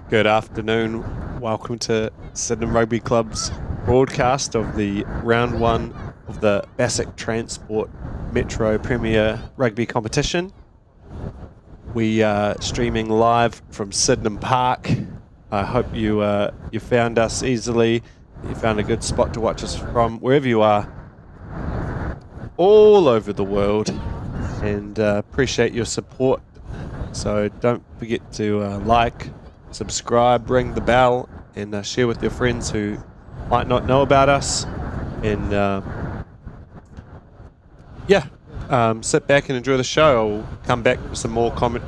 Good afternoon. Welcome to Sydenham Rugby Club's broadcast of the round one of the Bascik Transport Metro Premier Rugby competition. We are streaming live from Sydenham Park. I hope you found us easily. You found a good spot to watch us from wherever you are, all over the world, and appreciate your support. So don't forget to like, subscribe, ring the bell, and share with your friends who might not know about us. And sit back and enjoy the show. I'll come back with some more comment.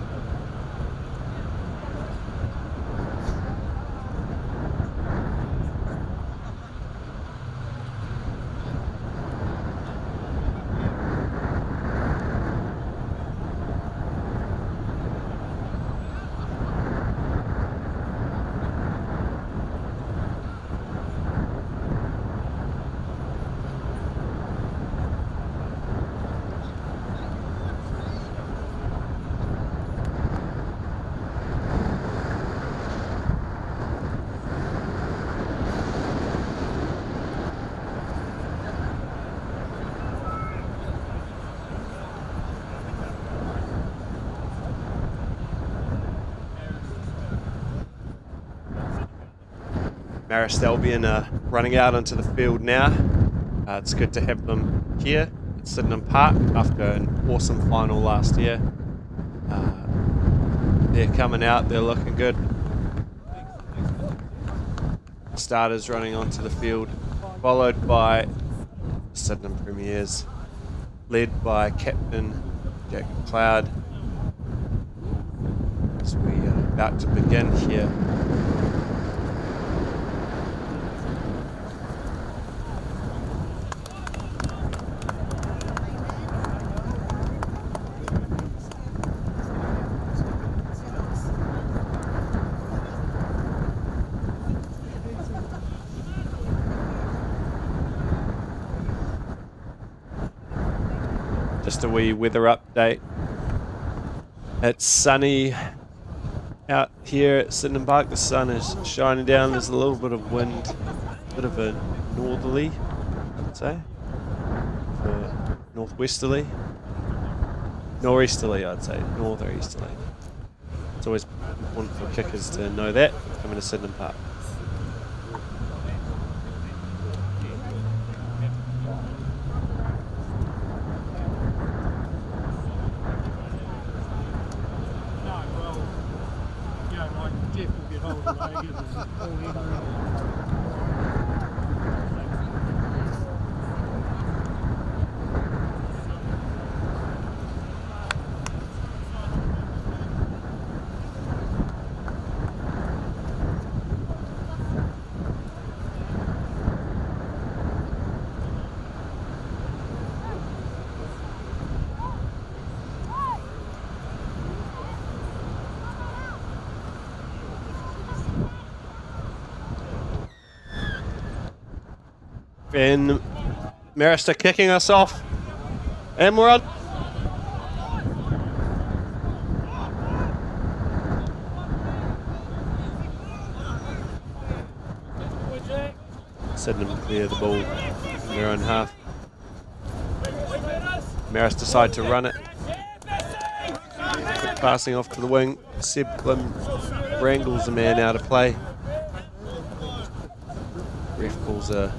Marist Albion are running out onto the field now. It's good to have them here at Sydenham Park after an awesome final last year. They're coming out, they're looking good. Starters running onto the field, followed by Sydenham Premiers, led by Captain Jack McLeod. As we are about to begin here. Just a wee weather update. It's sunny out here at Sydenham Park. The sun is shining down. There's a little bit of wind, a bit of a northerly, I'd say, northwesterly, northeasterly, I'd say, northeasterly. It's always important for kickers to know that coming to Sydenham Park. And Marist are kicking us off. And we're on. Sydenham clear the ball in their own half. Marist decide to run it. Passing off to the wing. Seb Klim wrangles the man out of play. Ref calls a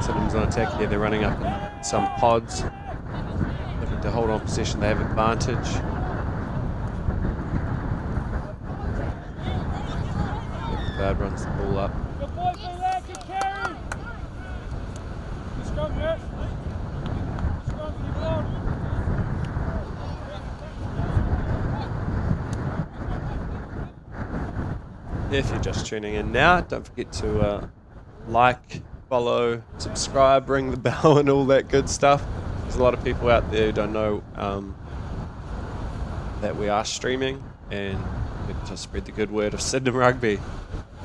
Sydenham's on attack here. They're running up in some pods, looking to hold on possession. They have advantage. Bad runs the ball up. If you're just tuning in now, don't forget to like, follow, subscribe, ring the bell and all that good stuff. There's a lot of people out there who don't know that we are streaming, and to spread the good word of Sydenham Rugby.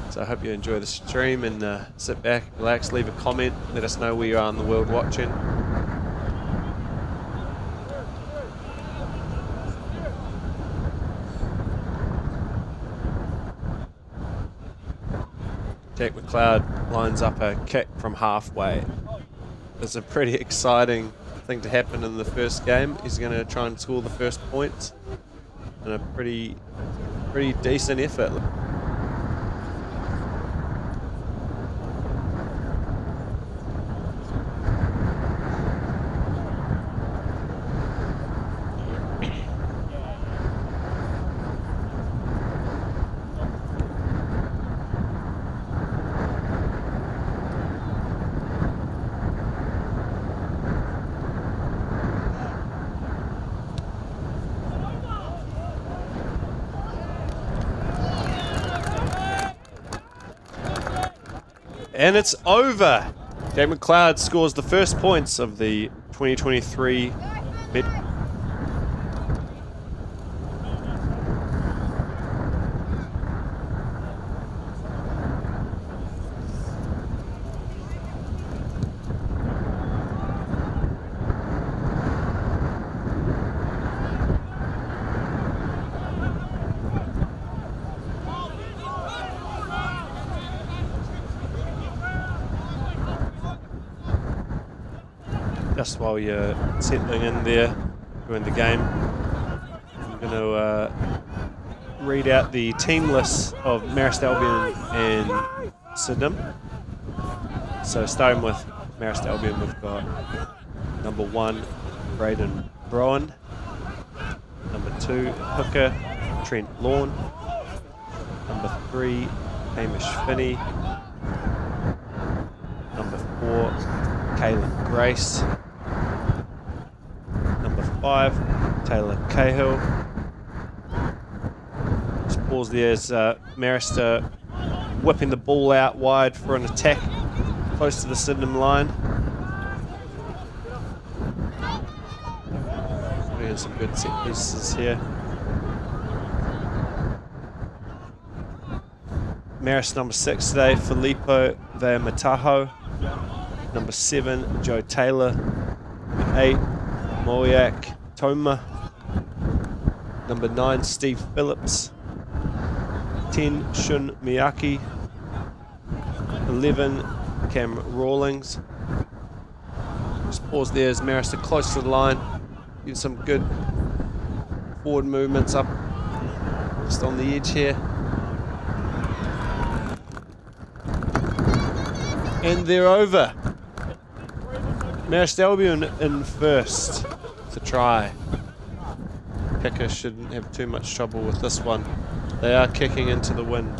So I hope you enjoy the stream and sit back, relax, leave a comment, let us know where you are in the world watching. Jack McLeod lines up a kick from halfway. It's a pretty exciting thing to happen in the first game. He's going to try and score the first points in a pretty decent effort. And it's over. Jake McLeod scores the first points of the 2023 mid. Just while you're settling in there during the game, I'm going to read out the team lists of Marist, Albion and Sydenham. So starting with Marist, Albion, we've got number 1, Braden Browan. Number 2, hooker Trent Lawn. Number 3, Hamish Finney. Number 4, Kaylin Grace. Number 5, Taylor Cahill. Just pause there as Marist whipping the ball out wide for an attack close to the Sydenham line. Doing some good set pieces here. Marist number 6 today, Filippo Veamataho. Number 7, Joe Taylor. Number 8, Moyak Toma. Number 9, Steve Phillips. 10, Shun Miyaki. 11, Cam Rawlings. Just pause there as Marist are close to the line. Get some good forward movements up just on the edge here. And they're over. Marist Albion in first to try. Kicker shouldn't have too much trouble with this one. They are kicking into the wind.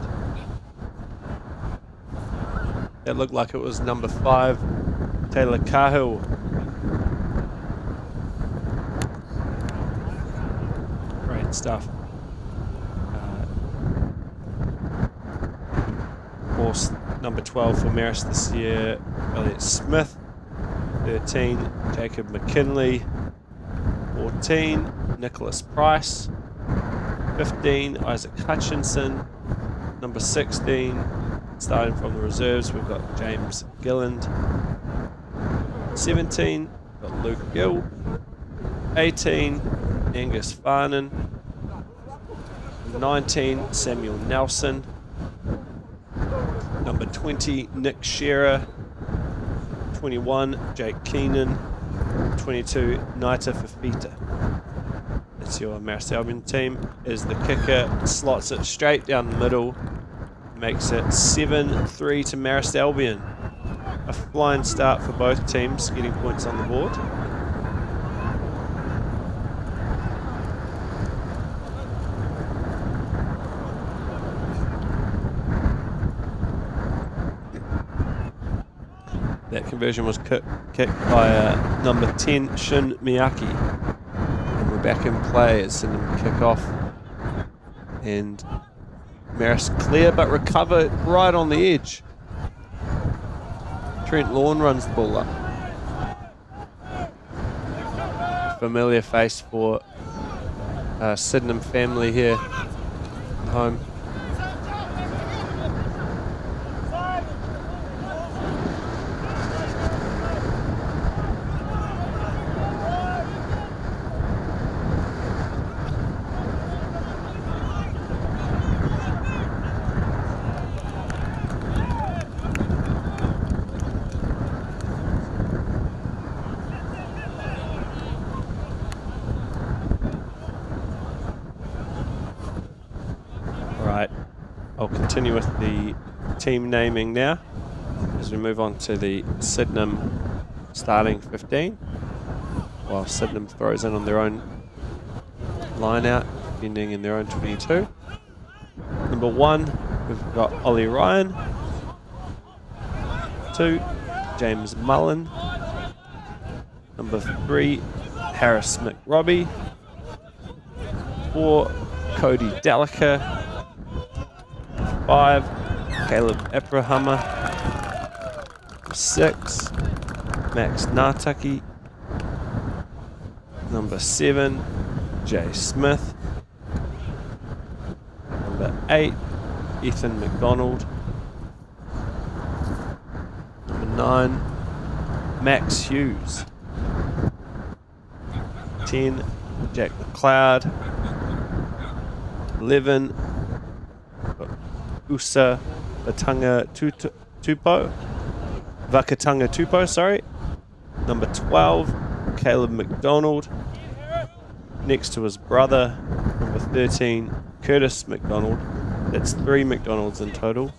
It looked like it was number 5, Taylor Cahill. Great stuff. Of course, number 12 for Marist this year, Elliot Smith. 13, Jacob McKinley. 14, Nicholas Price. 15, Isaac Hutchinson. Number 16, starting from the reserves, we've got James Gilland. 17, we've got Luke Gill. 18, Angus Farnan. 19, Samuel Nelson. Number 20, Nick Shearer. 21, Jake Keenan. 22, Naita Fafita. That's your Marist Albion team. As the kicker slots it straight down the middle, makes it 7-3 to Marist Albion. A flying start for both teams, getting points on the board. That conversion was kicked by number 10, Shun Miyaki. And we're back in play as Sydenham kick off. And Marist clear, but recover right on the edge. Trent Lawn runs the ball up. Familiar face for Sydenham family here at home. I'll continue with the team naming now as we move on to the Sydenham starting 15, while Sydenham throws in on their own line out, ending in their own 22. Number 1, we've got Ollie Ryan. 2, James Mullen. Number 3, Harris McRobbie. 4, Cody Delica. 5, Caleb Eprahammer. Number 6, Max Nataki. Number 7, Jay Smith. Number 8, Ethan McDonald. Number 9, Max Hughes. 10, Jack McLeod. 11, Usa Vakatanga Tupo, sorry. Number 12, Caleb McDonald. Next to his brother, number 13, Curtis McDonald. That's 3 McDonalds in total.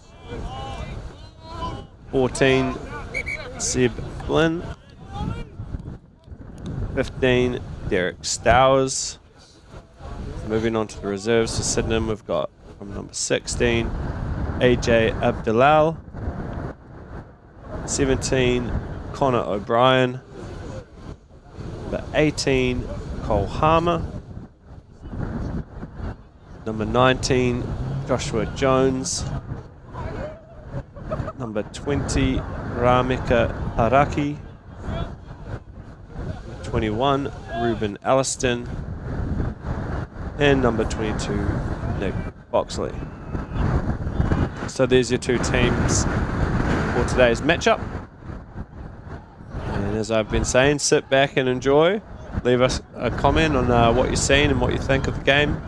14, Seb Flynn. 15, Derek Stowers. Moving on to the reserves for Sydenham, we've got from number 16, AJ Abdalal. 17, Connor O'Brien. Number 18, Cole Harmer. Number 19, Joshua Jones. Number 20, Ramika Haraki. Number 21, Ruben Alliston. And number 22, Nick Boxley. So there's your 2 teams for today's matchup. And as I've been saying, sit back and enjoy. Leave us a comment on what you're seeing and what you think of the game.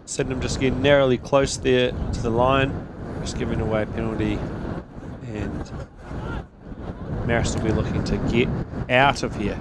Sydenham just getting narrowly close there to the line, just giving away a penalty, and Marist will be looking to get out of here.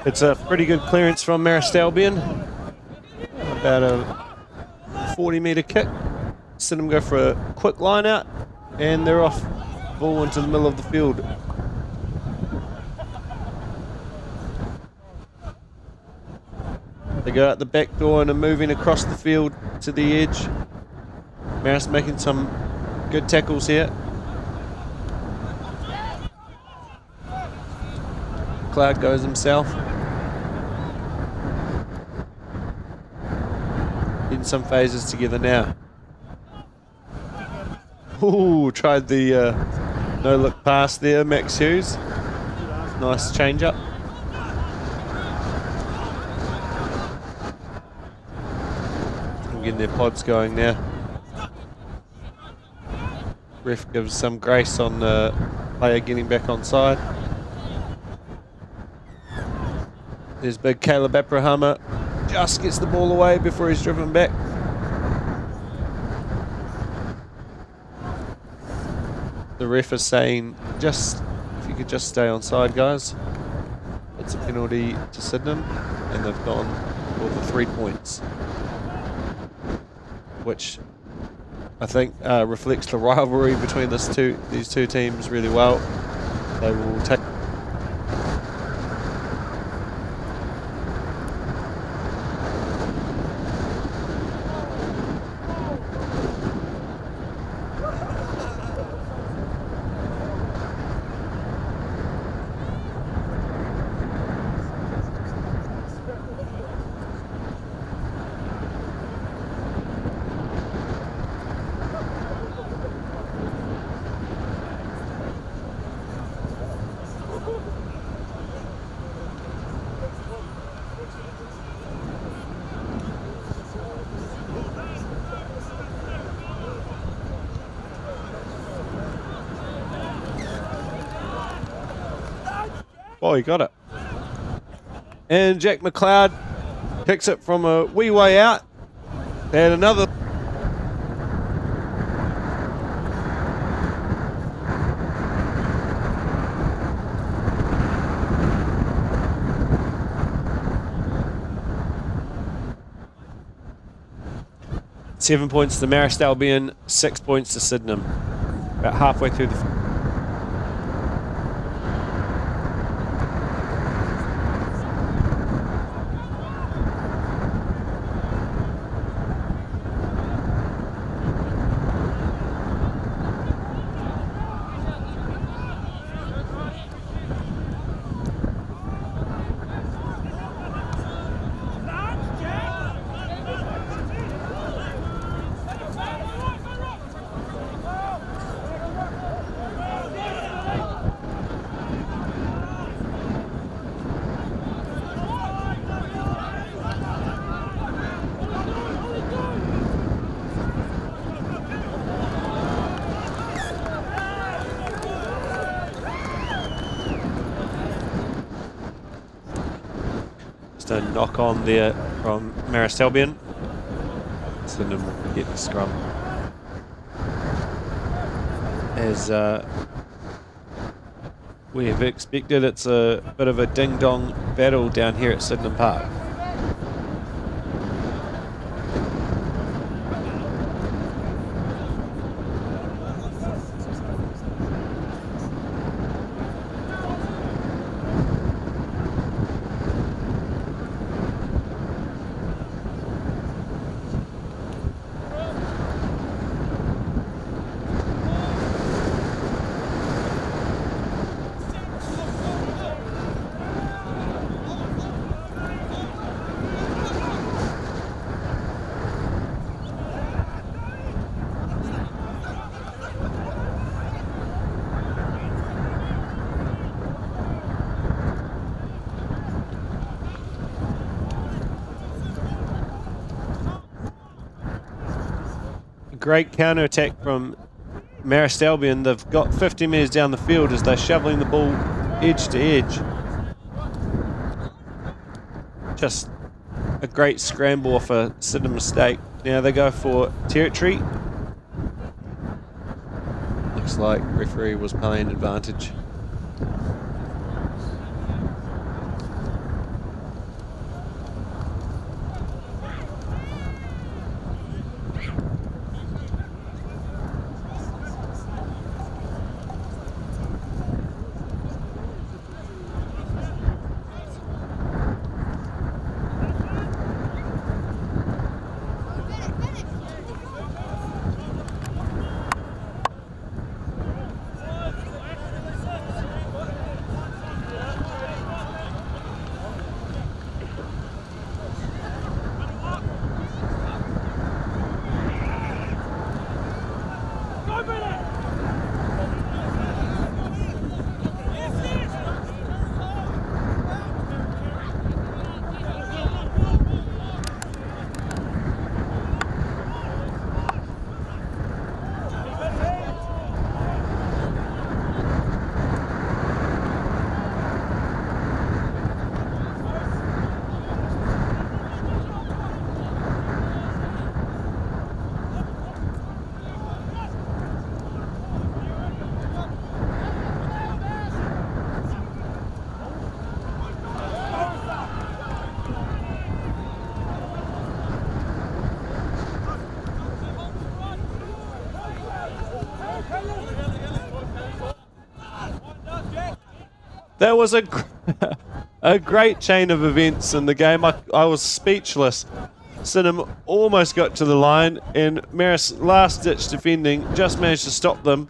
It's a pretty good clearance from Marist Albion. About a 40-metre kick. Sydenham go for a quick line out, and they're off. Ball into the middle of the field. They go out the back door and are moving across the field to the edge. Marist making some good tackles here. Cloud goes himself. In some phases together now. Ooh, tried the no-look pass there, Max Hughes. Nice change-up. Getting their pods going now. Ref gives some grace on the player getting back on side. There's big Caleb Abrahama. Just gets the ball away before he's driven back. The ref is saying, just if you could just stay on side, guys. It's a penalty to Sydenham, and they've gone for the 3 points, which I think reflects the rivalry between these two teams really well. They will take. Oh, he got it. And Jack McLeod picks it from a wee way out. And another. Seven points to Marist Albion, 6 points to Sydenham. About halfway through the. A knock on there from Marist Albion. Sydenham will get the scrum. As we have expected, it's a bit of a ding-dong battle down here at Sydenham Park. Great counter-attack from Marist Albion. They've got 50 metres down the field as they're shoveling the ball edge to edge. Just a great scramble off a Sydenham mistake. Now they go for territory. Looks like referee was playing advantage. That was a great chain of events in the game. I was speechless. Sydenham almost got to the line, and Marist, last-ditch defending, just managed to stop them.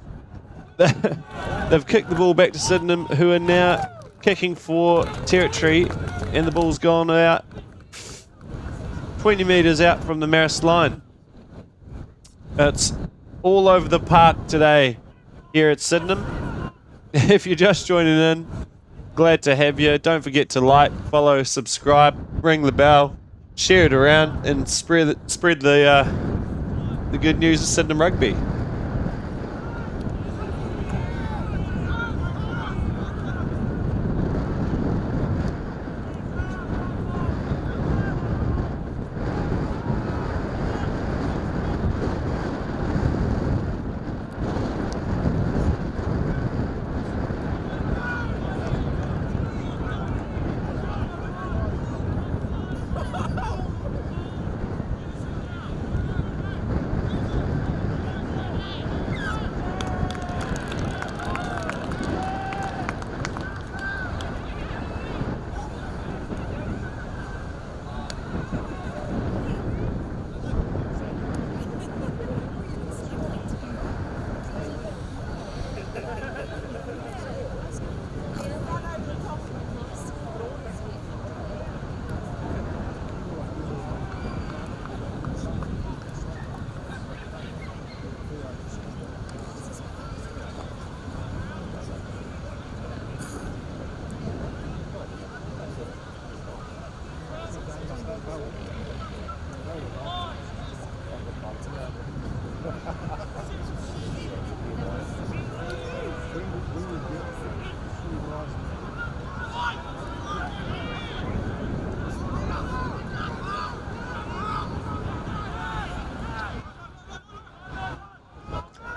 They've kicked the ball back to Sydenham, who are now kicking for territory, and the ball's gone out 20 metres out from the Marist line. It's all over the park today here at Sydenham. If you're just joining in, glad to have you. Don't forget to like, follow, subscribe, ring the bell, share it around, and spread the good news of Sydenham Rugby.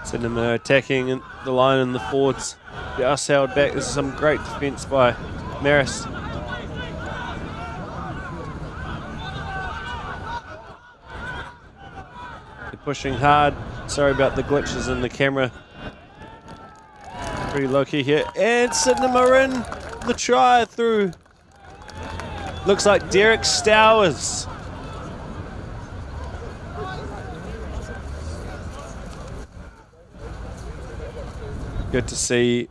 Sydenham are attacking the line and the forwards. Just held back. This is some great defence by Marist. They're pushing hard. Sorry about the glitches in the camera. Pretty low-key here. And Sydenham are in the try through. Looks like Derek Stowers. Good to see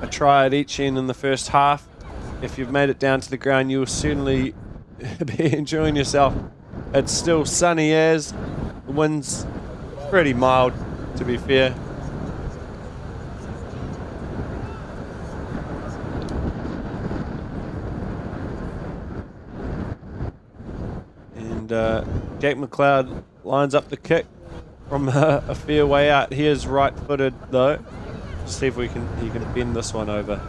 a try at each end in the first half. If you've made it down to the ground, you'll certainly be enjoying yourself. It's still sunny as. The wind's pretty mild, to be fair. And Jack McLeod lines up the kick from a fair way out. He is right-footed though. See if he can bend this one over.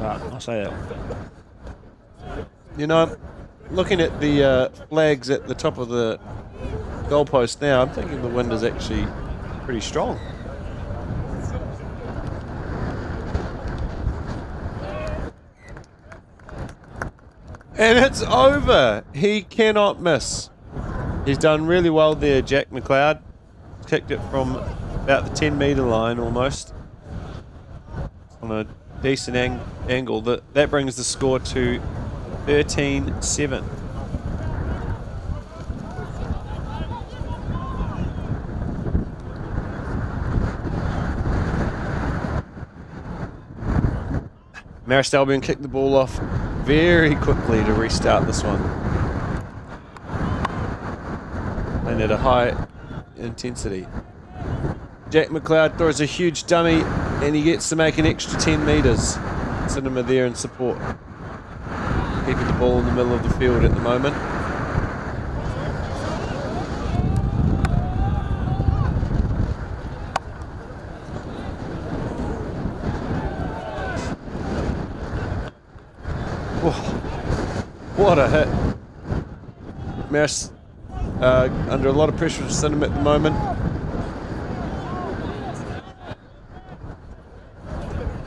I'll say that. You know, looking at the flags at the top of the goalpost now, I'm thinking the wind is actually pretty strong. And it's over. He cannot miss. He's done really well there, Jack McLeod. Kicked it from about the 10-metre line almost. On a decent angle. That brings the score to 13-7. Marist Albion kicked the ball off very quickly to restart this one. And at a high intensity. Jack McLeod throws a huge dummy and he gets to make an extra 10 metres. Sydenham are there in support. Keeping the ball in the middle of the field at the moment. What a hit. Marist under a lot of pressure from Sydenham at the moment.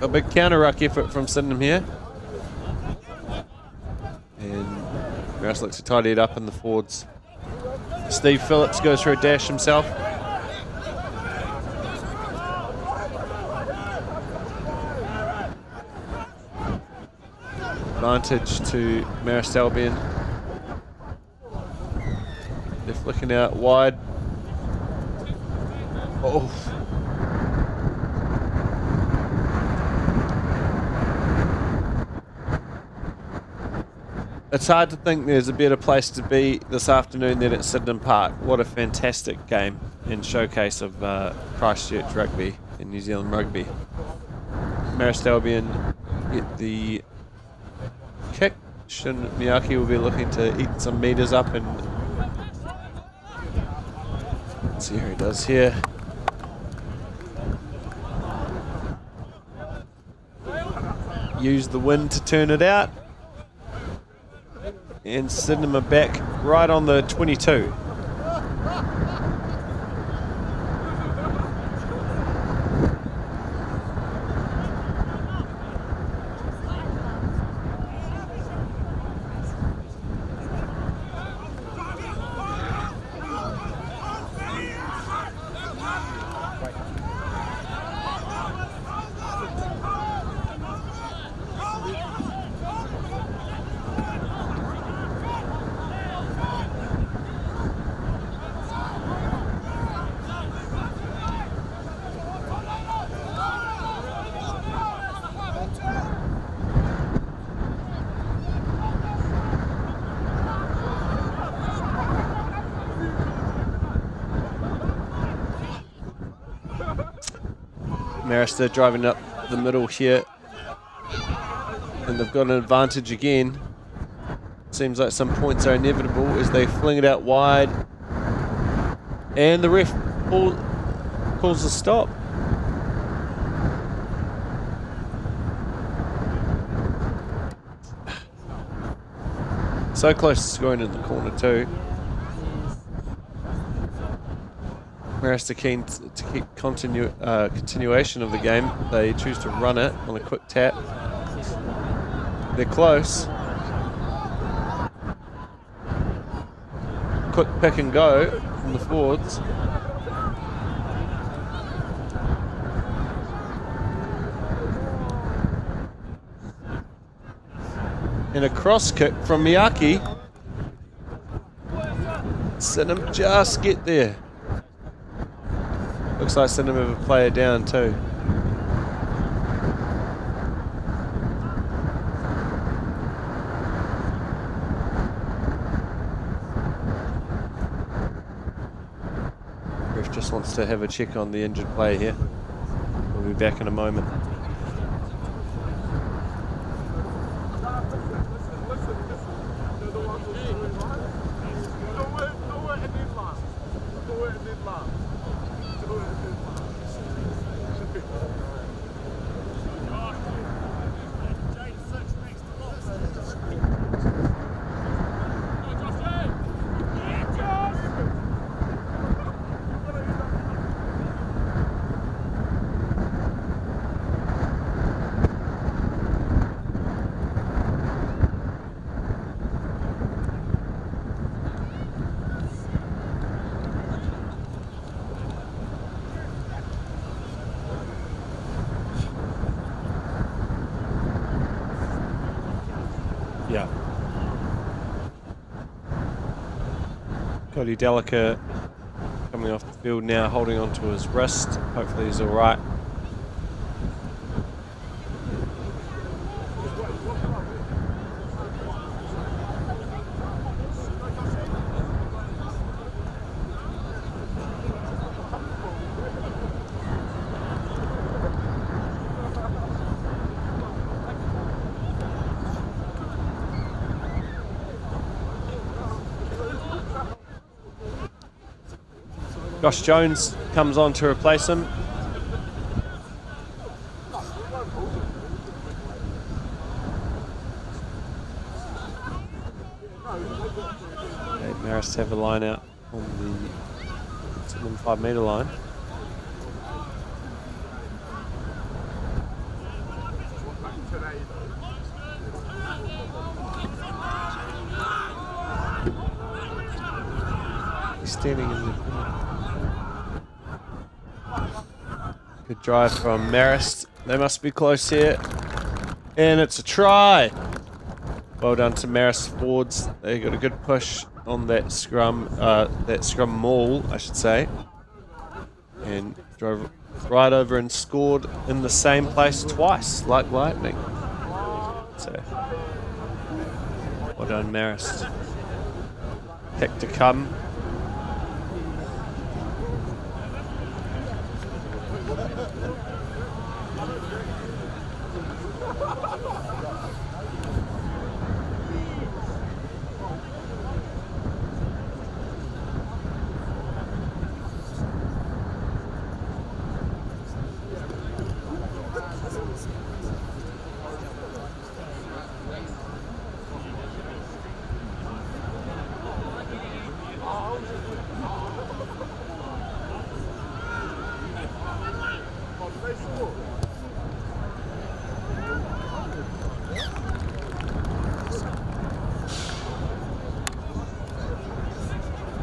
A big counter-ruck effort from Sydenham here. And Marist looks to tidy it up in the forwards. Steve Phillips goes for a dash himself. Advantage to Marist Albion. They're flicking out wide. Oh. It's hard to think there's a better place to be this afternoon than at Sydenham Park. What a fantastic game and showcase of Christchurch rugby and New Zealand rugby. Marist Albion get the kick. Shin Miyake will be looking to eat some meters up, and let's see how he does here. Use the wind to turn it out. And Sydenham are back right on the 22. Marist driving up the middle here, and they've got an advantage again. Seems like some points are inevitable as they fling it out wide, and the ref calls a stop. So close to scoring in the corner too. Marist are keen to keep continuation of the game. They choose to run it on a quick tap. They're close. Quick pick and go from the forwards. And a cross kick from Miyake. Sydenham just get there. Looks like Sydenham have a player down too. Ref just wants to have a check on the injured player here. We'll be back in a moment. Yeah. Cody Delica coming off the field now, holding onto his wrist. Hopefully he's all right. Josh Jones comes on to replace him. Okay, Marist have a line out on the 5 metre line. standing in the good drive from Marist. They must be close here. And it's a try. Well done to Marist forwards. They got a good push on that scrum maul, I should say. And drove right over and scored in the same place twice, like lightning. So, well done, Marist. Kick to come.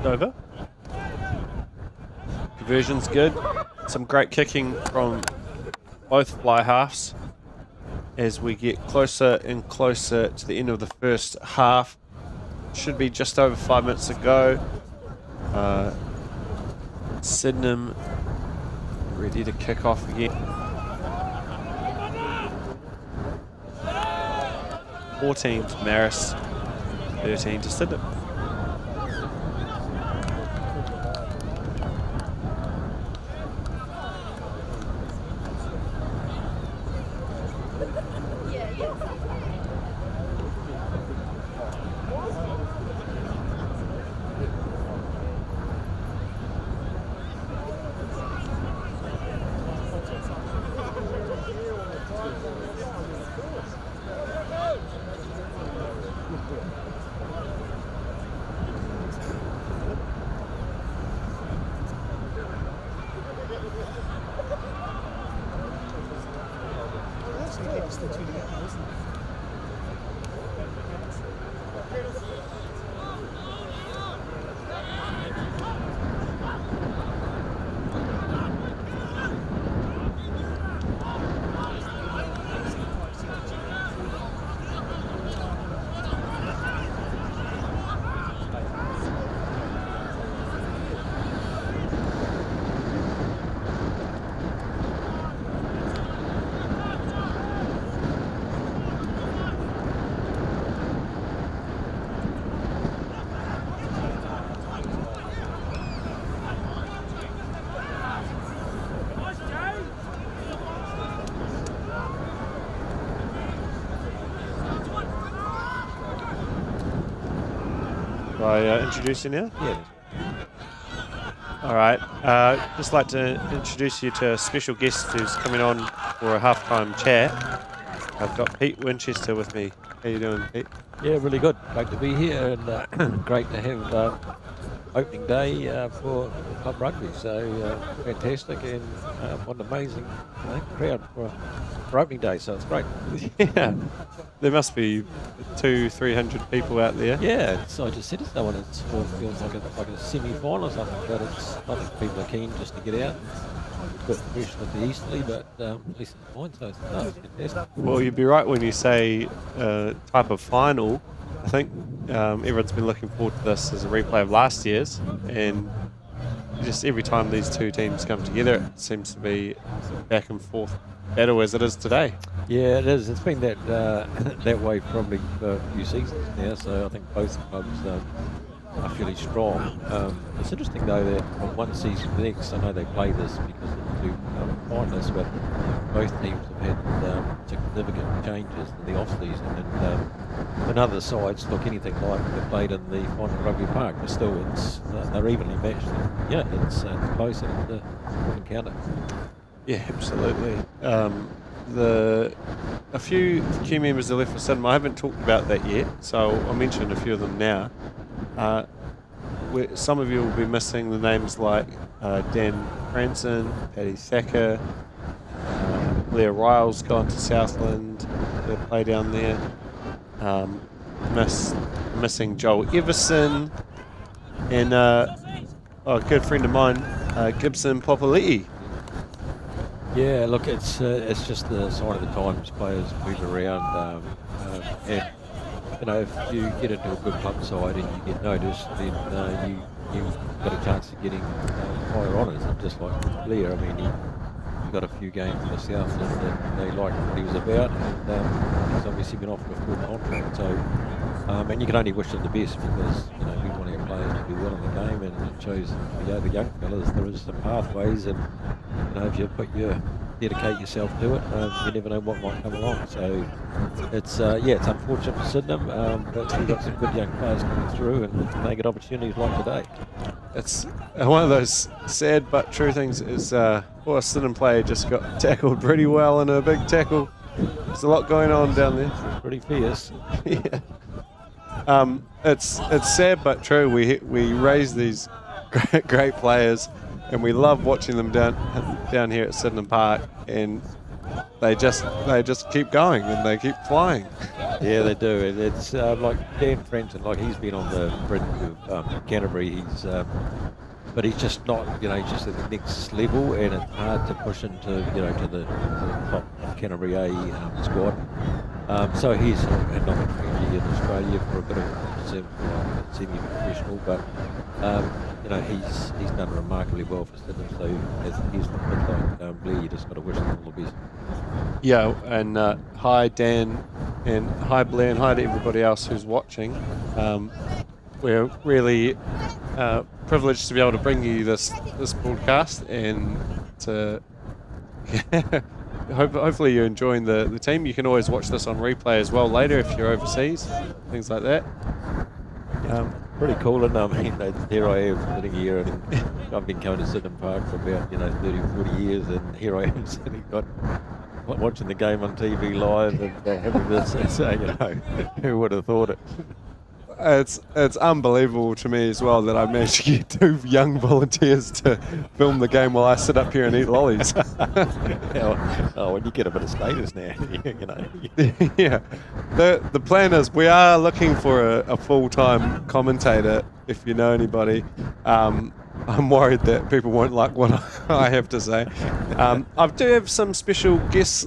Over. Conversion's good. Some great kicking from both fly halves as we get closer and closer to the end of the first half. Should be just over 5 minutes to go. Sydenham ready to kick off again. 14 to Marist, 13 to Sydenham. I introduce you now? Yeah. All right. Just like to introduce you to a special guest who's coming on for a halftime chat. I've got Pete Winchester with me. How you doing, Pete? Yeah, really good. Great to be here and great to have opening day for club rugby. So fantastic and what an amazing crowd for opening day. So it's great. Yeah. There must be 200-300 people out there. Yeah, I just said to someone it feels like a semi-final or something, but I think people are keen just to get out. A bit fresh with the Easterly, but at least it's fine, so it's fantastic. Well, you'd be right when you say type of final. I think everyone's been looking forward to this as a replay of last year's, and just every time these two teams come together, it seems to be back and forth battle as it is today. Yeah, it is. It's been that that way probably for a few seasons now, so I think both clubs are fairly strong. It's interesting though that from one season to the next, I know they play this because of the two finalists, but both teams have had significant changes in the off-season, and when other sides look anything like they played in the final Rugby Park, but still they're evenly matched. And, yeah, it's close and it's an encounter. Yeah, absolutely. A few key members are left for Sydenham. I haven't talked about that yet, so I'll mention a few of them now. Some of you will be missing the names like Dan Cranston, Paddy Thacker, Leah Riles gone to Southland, they play down there. Missing Joel Everson, and a good friend of mine, Gibson Popali'i. Yeah, look, it's just the sign of the times. Players move around, and if you get into a good club side and you get noticed, then you've got a chance of getting higher honours. And just like Blair, I mean, he got a few games in the Southland and they liked what he was about, and he's obviously been offered a full contract. So, and you can only wish them the best, because we want our players to do well in the game, and it shows the young fellas there is some pathways, and if you dedicate yourself to it, you never know what might come along. So it's it's unfortunate for Sydenham, but we've got some good young players coming through, and they get opportunities like today. It's one of those sad but true things. Is a Sydenham player just got tackled pretty well in a big tackle. There's a lot going on down there. It's pretty fierce. Yeah. It's sad but true. We raise these great players, and we love watching them down here at Sydenham Park, and they just keep going and they keep flying. Yeah, they do. And it's like Dan Frenton, like he's been on the brink of Canterbury. But he's just not, he's just at the next level, and it's hard to push into, to the top of Canterbury A squad. So he's had an opportunity in Australia for a bit of semi-professional, but he's done remarkably well for Sydenham. So as he's a bit like Blair, you just got to wish him all the best. Yeah, and hi Dan, and hi Blair, and hi to everybody else who's watching. We're really privileged to be able to bring you this broadcast, and to hopefully you're enjoying the team. You can always watch this on replay as well later if you're overseas, things like that. Pretty cool, and I mean, here I am sitting here, and I've been coming to Sydenham Park for about 30 or 40 years, and here I am sitting watching the game on TV live, and having this, and saying, who would have thought it? It's unbelievable to me as well that I managed to get 2 young volunteers to film the game while I sit up here and eat lollies. When you get a bit of status now, Yeah. The plan is we are looking for a full-time commentator, if you know anybody. I'm worried that people won't like what I have to say. I do have some special guests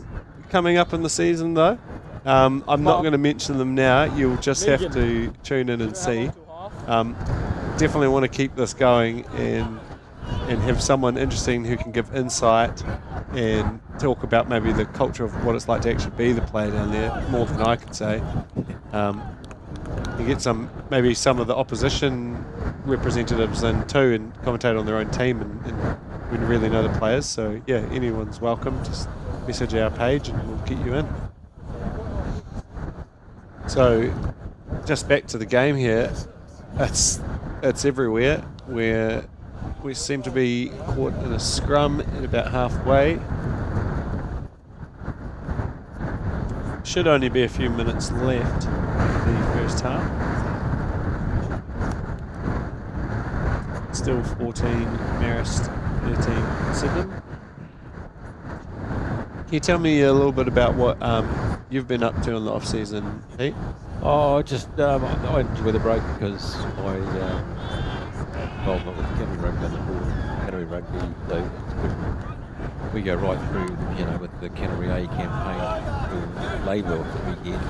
coming up in the season, though. I'm not going to mention them now. You'll just have to tune in and see. Definitely want to keep this going and have someone interesting who can give insight and talk about maybe the culture of what it's like to actually be the player down there, more than I could say. You get some of the opposition representatives in too, and commentate on their own team, and we really know the players. So yeah, anyone's welcome. Just message our page and we'll get you in. So, just back to the game here. It's everywhere. We seem to be caught in a scrum at about halfway. Should only be a few minutes left in the first half. Still 14 Marist, 13 Sydenham. Can you tell me a little bit about what you've been up to in the off-season, Pete? I enjoy the break because my involvement with Canterbury Rugby on the board, Canterbury Rugby, so it's good. We go right through, with the Canterbury A campaign to Labour weekend,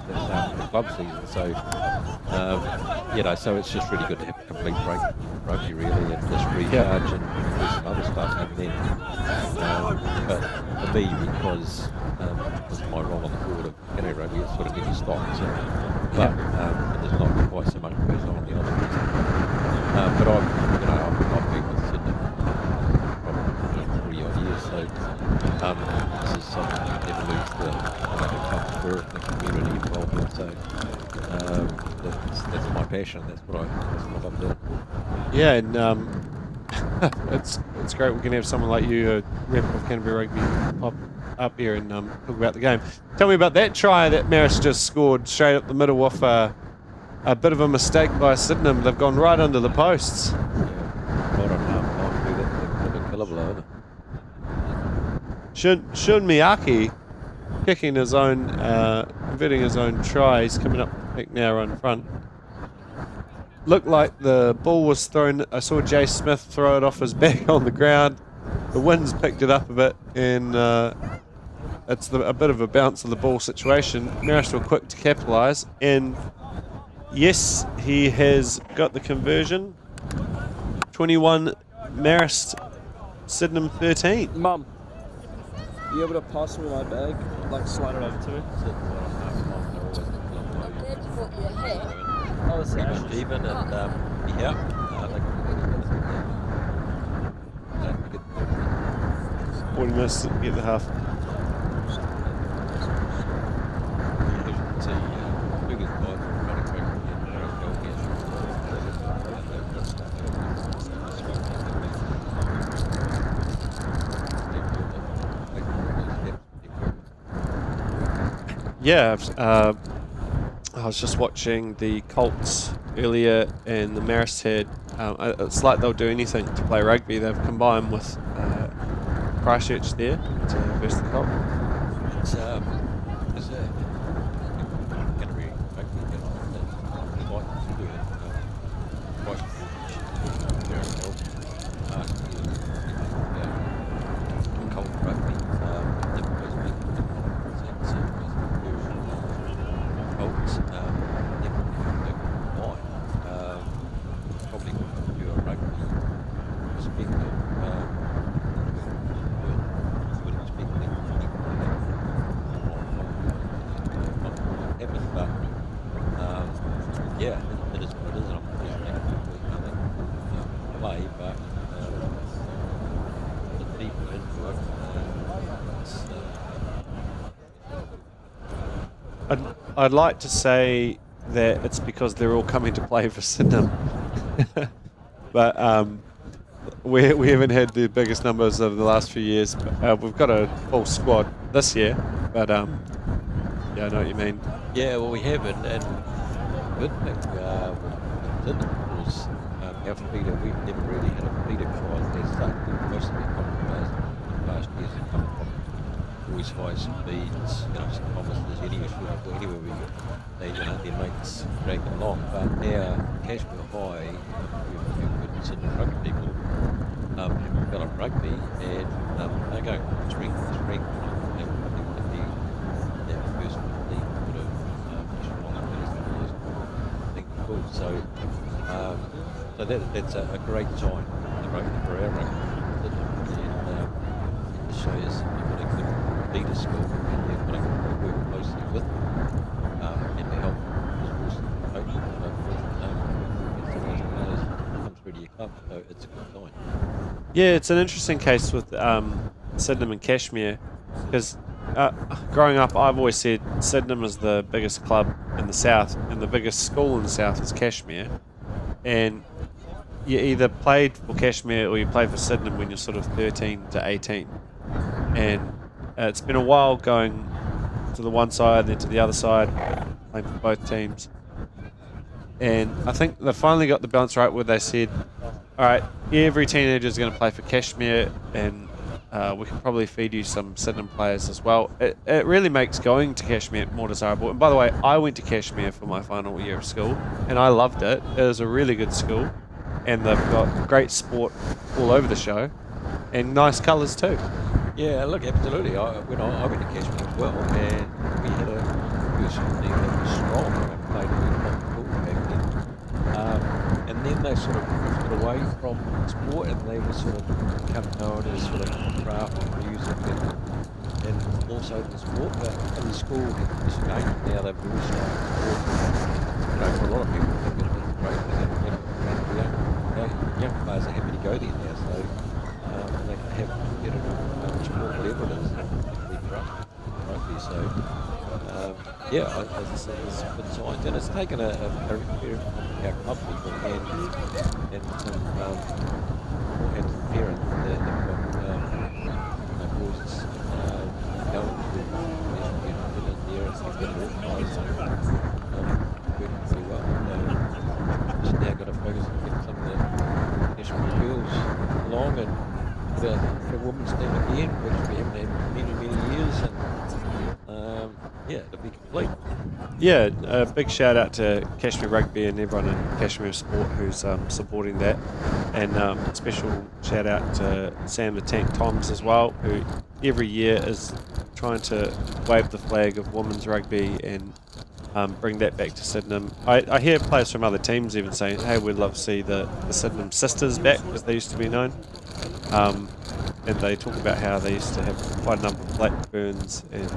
that's the club season. So, so it's just really good to have a complete break from rugby, really, and just recharge and do some other stuff. And then, but for me, because my role on the board of Canterbury Rugby, it's sort of getting stock. So, but there's not quite so much goes on in the off season. But I've been with Sydenham for 40 odd years, so this is something that never lose the club spirit, the community involvement. So that's my passion. That's what I love doing. Yeah, and it's great we can have someone like you, a rep of Canterbury Rugby, pop up here and talk about the game. Tell me about that try that Marist just scored straight up the middle off a bit of a mistake by Sydenham. They've gone right under the posts. Shun Miyake kicking his own, converting his own try. He's coming up I think now on front. looked like the ball was thrown. I saw Jay Smith throw it off his back on the ground. The wind's picked it up a bit, and it's a bit of a bounce of the ball situation. Marist were quick to capitalise, and yes, he has got the conversion. 21 Marist, Sydenham 13. Mum, you able to pass me my bag? Like slide it over to me? Oh, it's Asher. Stephen and yeah, I think 40 minutes to get the half. Yeah, I was just watching the Colts earlier, and the Marist had. It's like they'll do anything to play rugby. They've combined with Christchurch there to versus the Colts. It's going to be rugby quite good. Quite very well. Colt rugby. Colts. Probably do a rugby perspective. Yeah, it is what it is. I'm play, but the people into it. I'd like to say that it's because they're all coming to play for Sydenham, but we haven't had the biggest numbers over the last few years. We've got a full squad this year, but yeah, I know what you mean. Yeah, well, we haven't, and good thing Sydenham was our feeder. We've never really had a feeder trial. They started most of their compromise last year's have come from boys' high speeds, St Thomas's, anywhere we their mates drag them along. But now, Cashmere High, we've got Sydenham rugby people have developed rugby, and they're going strength to strength. So that's a great sign for our rugby. And it shows you've got a good leader skill, and you've got to work closely with them and to help coach comes through to your club. So it's a good sign. Yeah, it's an interesting case with Sydenham and Cashmere, because growing up, I've always said Sydenham is the biggest club in the south, and the biggest school in the south is Cashmere. And you either played for Cashmere or you played for Sydenham when you're sort of 13 to 18. And it's been a while going to the one side, then to the other side, playing for both teams. And I think they finally got the balance right where they said, all right, every teenager is going to play for Cashmere, and we can probably feed you some Sydenham players as well. It really makes going to Cashmere more desirable. And by the way, I went to Cashmere for my final year of school, and I loved it. It was a really good school, and they've got great sport all over the show, and nice colours too. Yeah, look, absolutely. I went to Cashmere as well, and we had a team that was strong and played really cool back then. And then they sort of drifted away from sport, and they were sort of become known as sort of craft and music and also the sport. But in the school, it's changed now. They're very strong sport. For a lot of people, it's a great thing. And young players are happy to go there now, so they can have sport, whatever it is, particularly for us, rugby. So, yeah, as I said, it's good signs, and it's taken a very our club people and some parents that have got boys going to there and things getting organised, so working pretty well. Just now got to focus on getting some of the national girls along and the women's team again, which we haven't had many years, and yeah, it'll be complete. Yeah, a big shout out to Kashmir Rugby and everyone in Kashmir Sport who's supporting that, and special shout out to Sam the Tank Toms as well, who every year is trying to wave the flag of women's rugby and bring that back to Sydenham. I hear players from other teams even saying, hey, we'd love to see the Sydenham Sisters back, as they used to be known. And they talk about how they used to have quite a number of Blackburns, and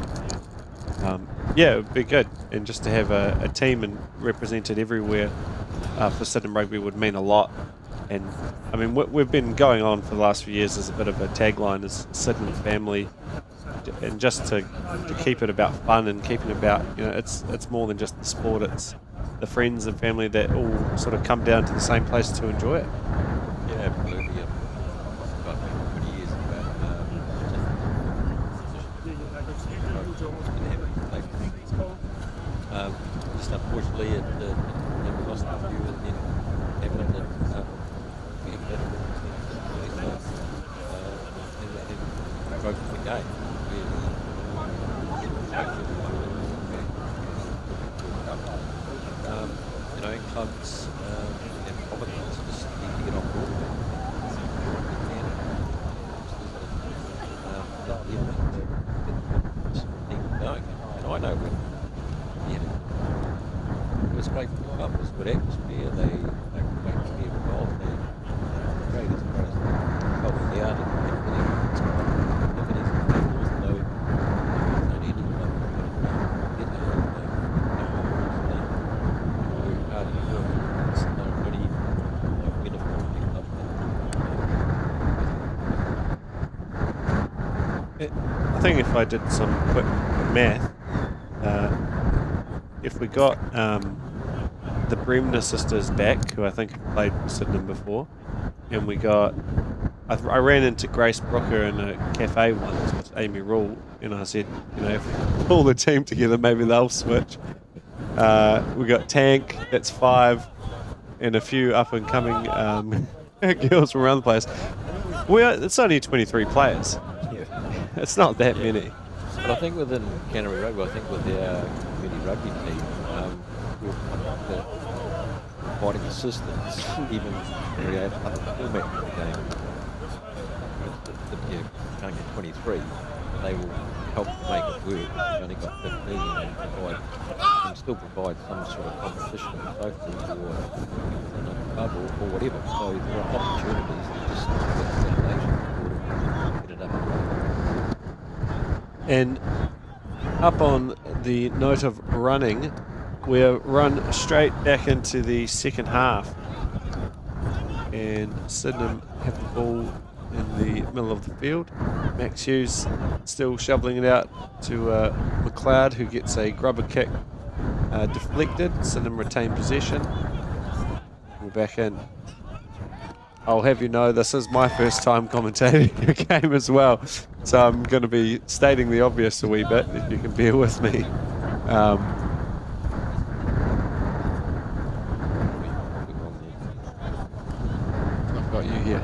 yeah, it would be good. And just to have a team and represented everywhere for Sydenham Rugby would mean a lot. And I mean, we've been going on for the last few years as a bit of a tagline as Sydenham family, and just to keep it about fun and keeping it about, it's more than just the sport, it's the friends and family that all sort of come down to the same place to enjoy it. Yeah, absolutely. About 20 years ago, just unfortunately we lost a few, and then Evelyn and broke the game. In clubs and prominence just need to get on board. Going. And I know when it was great for the club, it was good atmosphere, they were great to be involved, they're great as far as helping out and I think if I did some quick math, if we got the Bremner sisters back, who I think have played for Sydenham before, and we got, I ran into Grace Brooker in a cafe once with Amy Rule, and I said, if we pull the team together, maybe they'll switch. We got Tank, that's 5, and a few up and coming girls from around the place. It's only 23 players. It's not that many. But I think within Canterbury Rugby, I think with our community rugby team, we're providing assistance even create other format of the game. You can't get 23, they will help make it work. We've only got 15 and can still provide some sort of competition and so forth, or within a club or whatever. So there are opportunities to just get the foundation to get it up. And up on the note of running, we'll run straight back into the second half. And Sydenham have the ball in the middle of the field. Max Hughes still shoveling it out to McLeod, who gets a grubber kick deflected. Sydenham retain possession. We're back in. I'll have you know, this is my first time commentating a game as well, so I'm going to be stating the obvious a wee bit, if you can bear with me. I've got you here.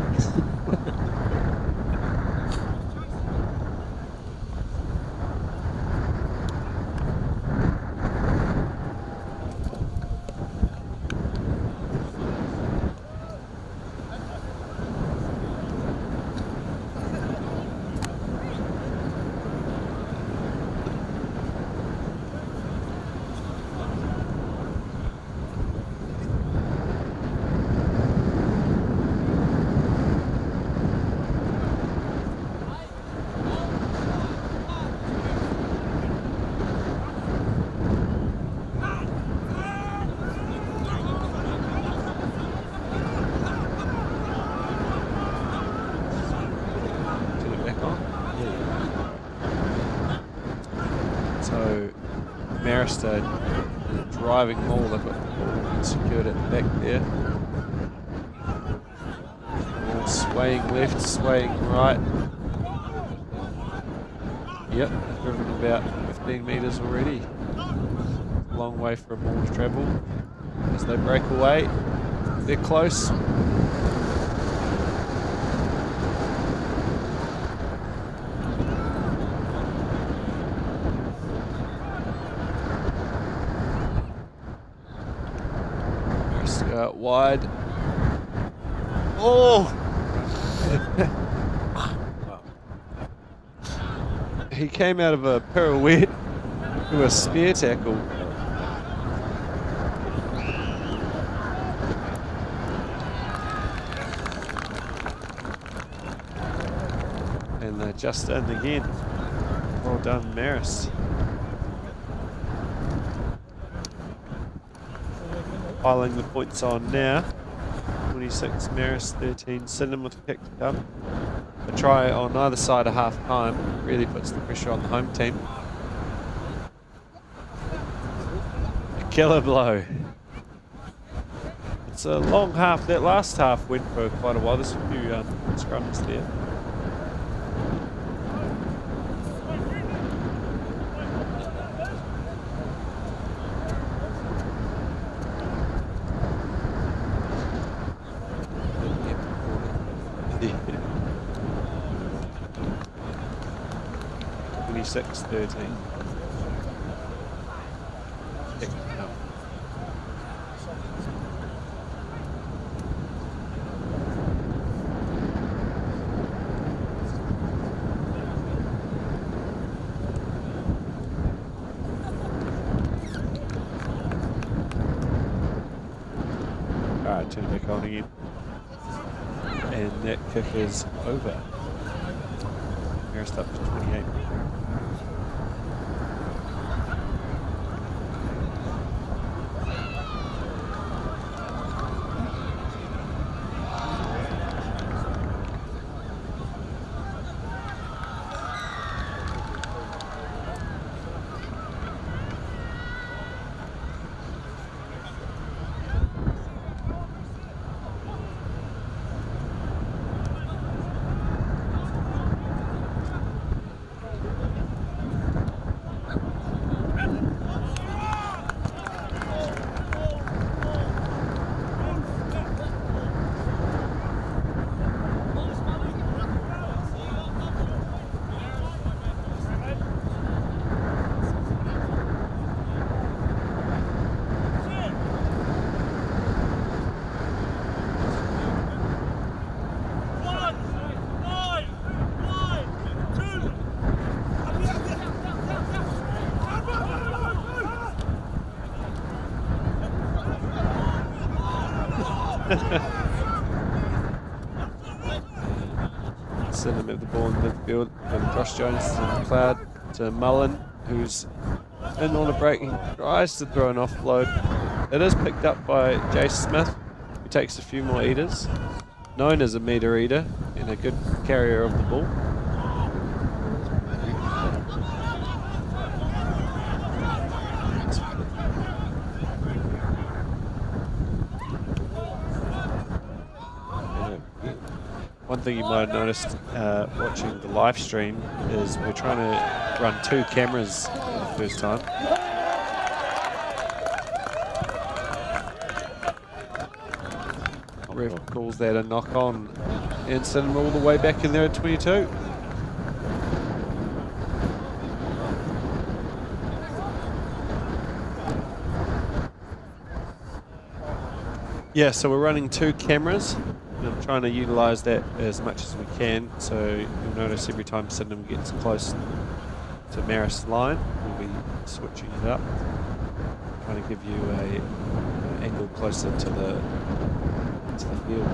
Marist driving maul, they've got the ball secured it back there. Ball swaying left, swaying right. Yep, driven about 15 metres already. Long way for a ball to travel. As they break away, they're close. out wide. Oh! He came out of a pirouette to a spear tackle. And they're just in again. Well done, Marist. Piling the points on now. 26 Marist, 13 Sydenham with a kick to come. A try on either side of half time really puts the pressure on the home team. A killer blow. It's a long half. That last half went for quite a while. There's a few scrums there. Yeah. 26-13. Alright, turn it back on again. And that kick is over. Marist up to 28. Sydenham have the ball in midfield from Josh Jones to McLeod to Mullen, who's in on a break. He tries to throw an offload. It is picked up by Jace Smith, who takes a few more eaters, known as a meter eater and a good carrier of the ball. One thing you might have noticed watching the live stream is we're trying to run 2 cameras for the first time. Ref calls that a knock on, and Sydenham all the way back in there at 22. Yeah, so we're running 2 cameras. I'm trying to utilise that as much as we can, so you'll notice every time Sydenham gets close to Marist's line, we'll be switching it up, trying to give you an angle closer to the field.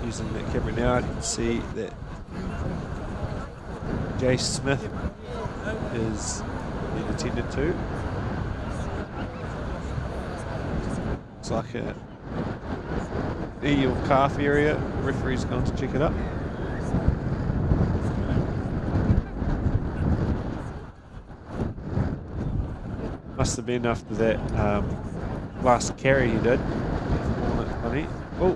Using that camera now, I can see that Jace Smith is being attended to. It's like a knee or calf area. The referee's gone to check it up. Must have been after that last carry he did. Funny. Oh,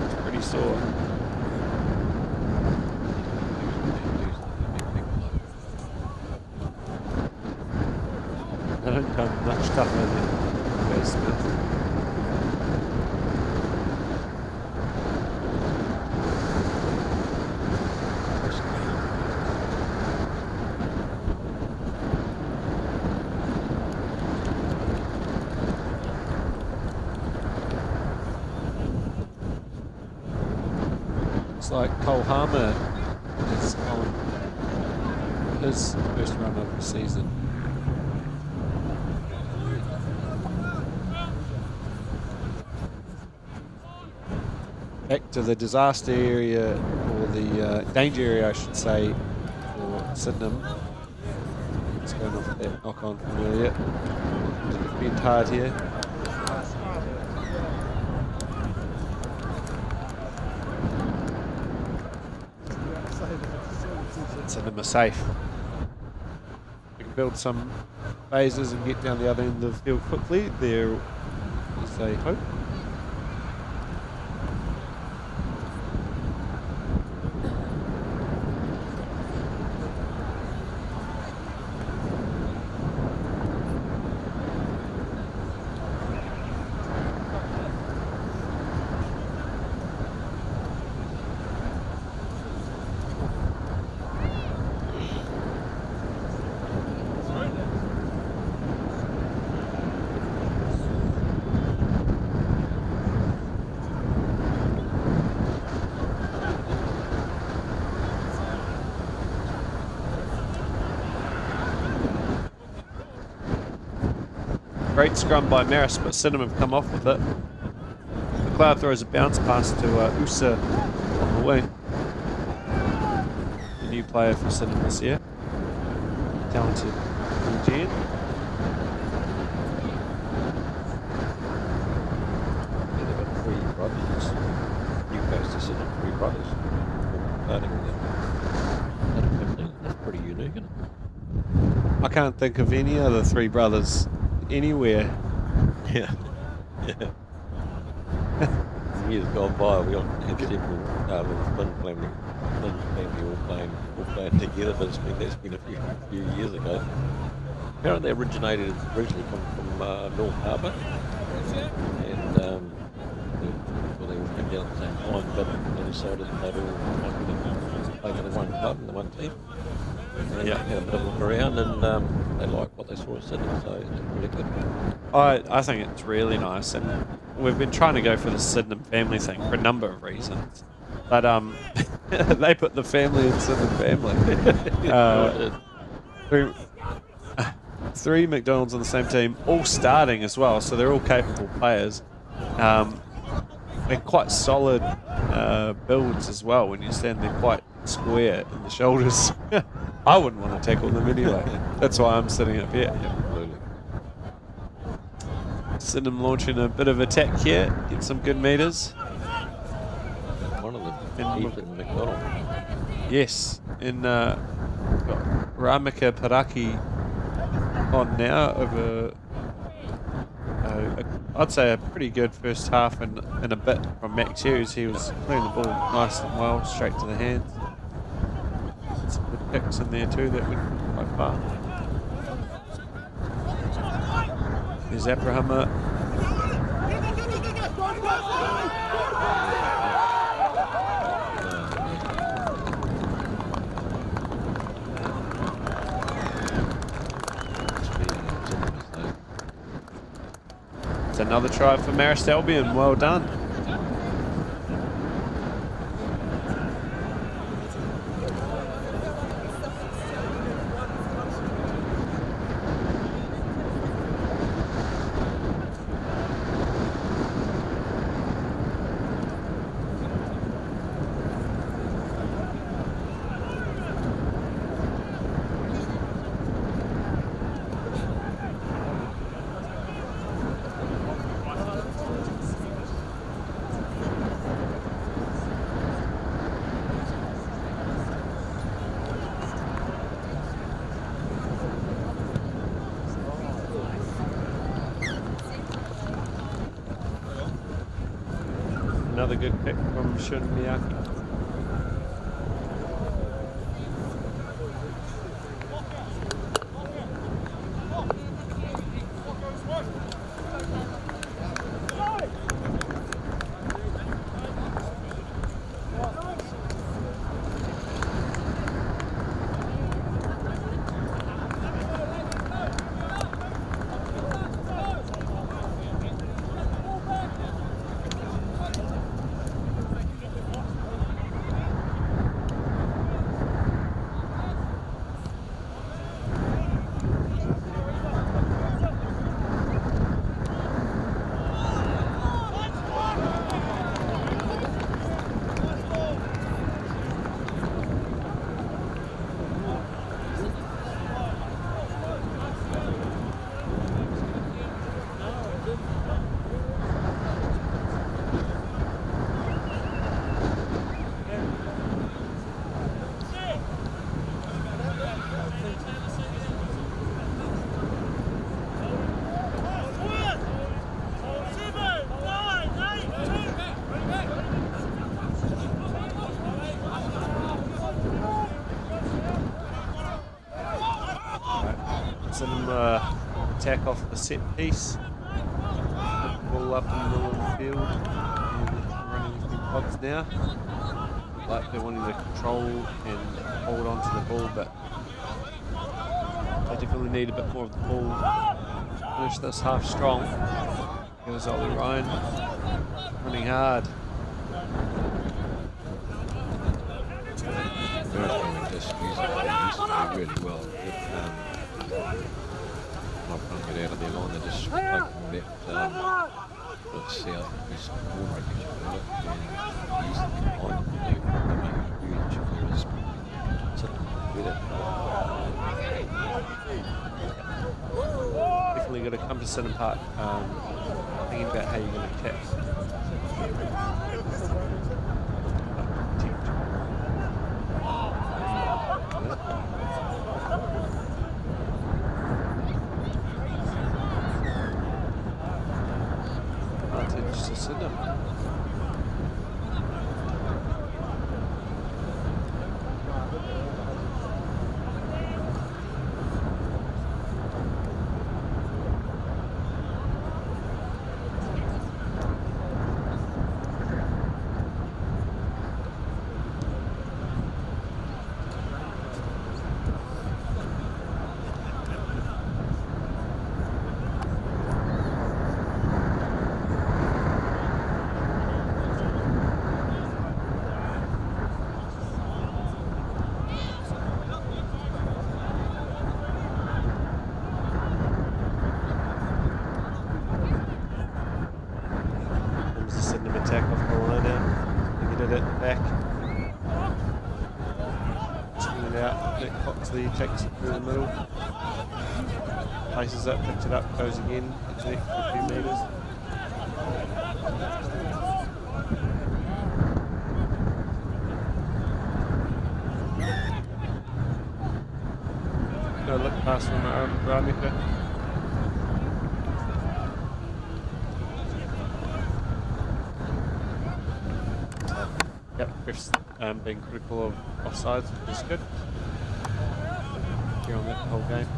it's pretty sore. I don't come much tougher than Smith. Looks like Cole Harmer is on his first run of the season. Back to the disaster area, or the danger area, I should say, for Sydenham. It's going off that knock-on from earlier. Defend hard here. Sydenham are safe. We can build some phases and get down the other end of the field quickly. There is a hope. Great scrum by Marist, but Sydenham have come off with it. McLeod throws a bounce pass to Usa on the wing. The new player for Sydenham this year. Talented Eugene. They've got 3 brothers. Newcastle Sydenham, 3 brothers. Starting with them. That's pretty unique, isn't it? I can't think of any other 3 brothers anywhere. Yeah. Yeah. Years gone by, we had several Flynn family all playing together, but that's been a few years ago. Apparently, they originally come from North Harbour, and they all came down at the same time, but they decided that they'd all play for the one club and the one team. And Yeah. had a bit of a look around, and they liked what they saw at Sydenham, so it's really good. I think it's really nice, and we've been trying to go for the Sydenham family thing for a number of reasons. But they put the family in Sydenham family. Three McDonald's on the same team, all starting as well, so they're all capable players. They're quite solid builds as well. When you stand there, quite square in the shoulders. I wouldn't want to tackle them anyway. That's why I'm sitting up here. Yeah, absolutely. Sydenham launching a bit of attack here, get some good meters. One of them, And Ethan McDonald. Yes, and got Ramika Paraki on now over, I'd say a pretty good first half and a bit from Max Hughes. He was playing the ball nice and well, straight to the hands. Some good picks in there too that went quite far. There's Abrahama. It's another try for Marist Albion. Well done. Another good pick from Shun Miyaki. Sydenham attack off the set piece. Put the ball up in the middle of the field. And running a few pods now. Like they're wanting to control and hold on to the ball, but they definitely need a bit more of the ball. Finish this half strong. Here's Ollie Ryan running hard. Just used to do really well. Not trying to get out of their line, they're just taking that south west corner, I guess you call it, and east of the line. They're making huge, whereas better. Definitely got to come to Sydenham Park thinking about how you're going to attack. Advantage to Sydenham. Attack off the line now. They get it back. Spin it out. Nick Coxley takes it through the middle. Places it, picks it up, goes again. It's an extra few metres. No look pass from Ramika. Yep, Griff's being critical of offsides, which is good. Here on that whole game.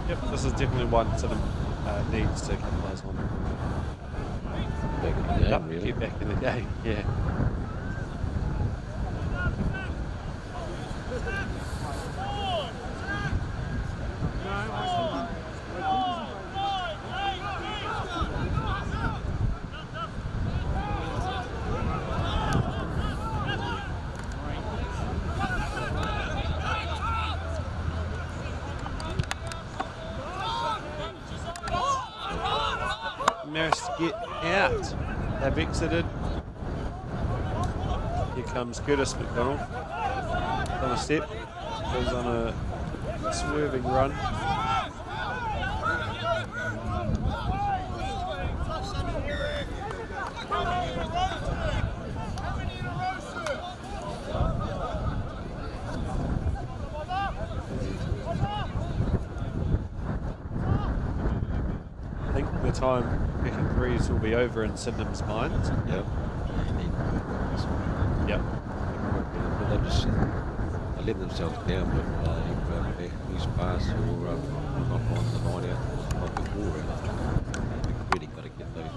Yep, this is definitely one Sydenham needs to capitalise on. Back in the game, really. Get back in the game, yeah. Marist get out. They've exited. Here comes Curtis McDonald. On a step. Goes on a swerving run. I think the time kicking threes will be over in Sydenham's minds. Yep. Yep. But they just let themselves down with a loose pass or knock on the line out of the ball. They've really got to get those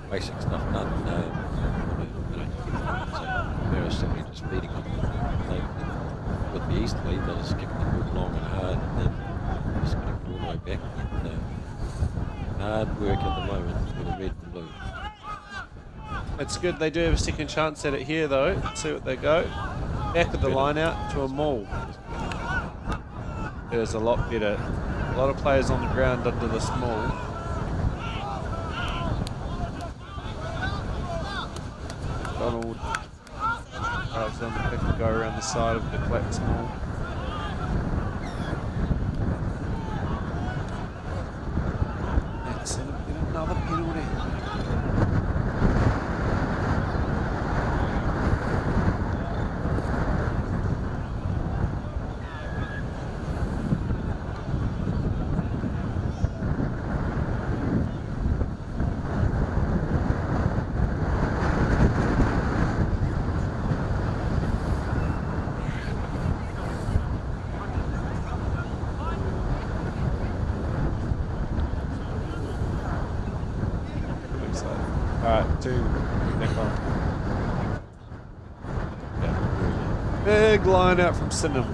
basic stuff done. So Marist simply just beating them. With the east lead, they'll just kick the ball long and hard, and then just going to go all the way back. Hard work at the moment with the red and blue. It's good they do have a second chance at it here though. Let's see what they go. Back of the line out to a maul. It is a lot better. A lot of players on the ground under this maul. Donald drives on the pick and go around the side of the collapse maul. That's another penalty. Alright, 2 back on. Yeah. Big line out from Sydenham.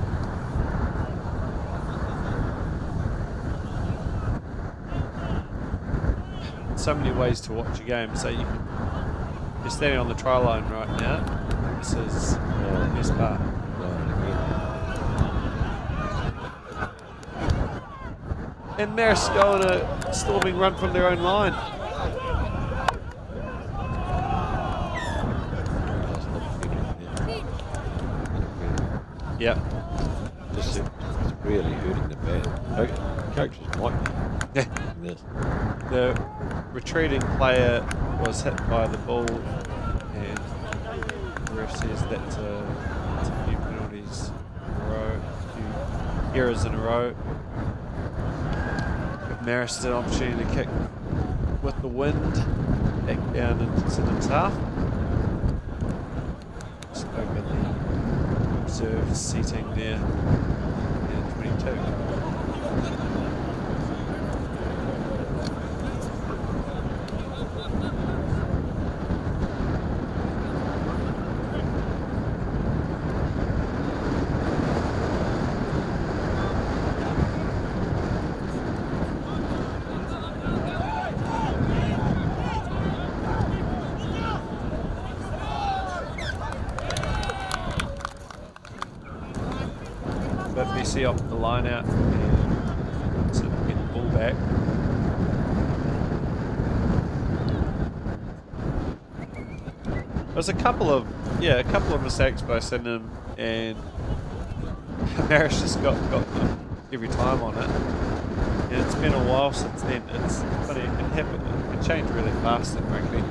So many ways to watch a game. So you're standing on the try line right now. This is the best part. And Marist go on a storming run from their own line. Yep. It's really hurting the bad. Coach's nightmare. Yeah. Yes. The retreating player was hit by the ball, and the ref says that's a few penalties in a row, a few errors in a row. Give Marist an opportunity to kick with the wind back down into Sydenham's half. Just over the reserve seating there in 22. But Messi off the line out and so get the ball back. There's a couple of mistakes by Sydenham, and Marist just got them every time on it. And it's been a while since then. It's funny, it can happen, it can change really fast in rugby.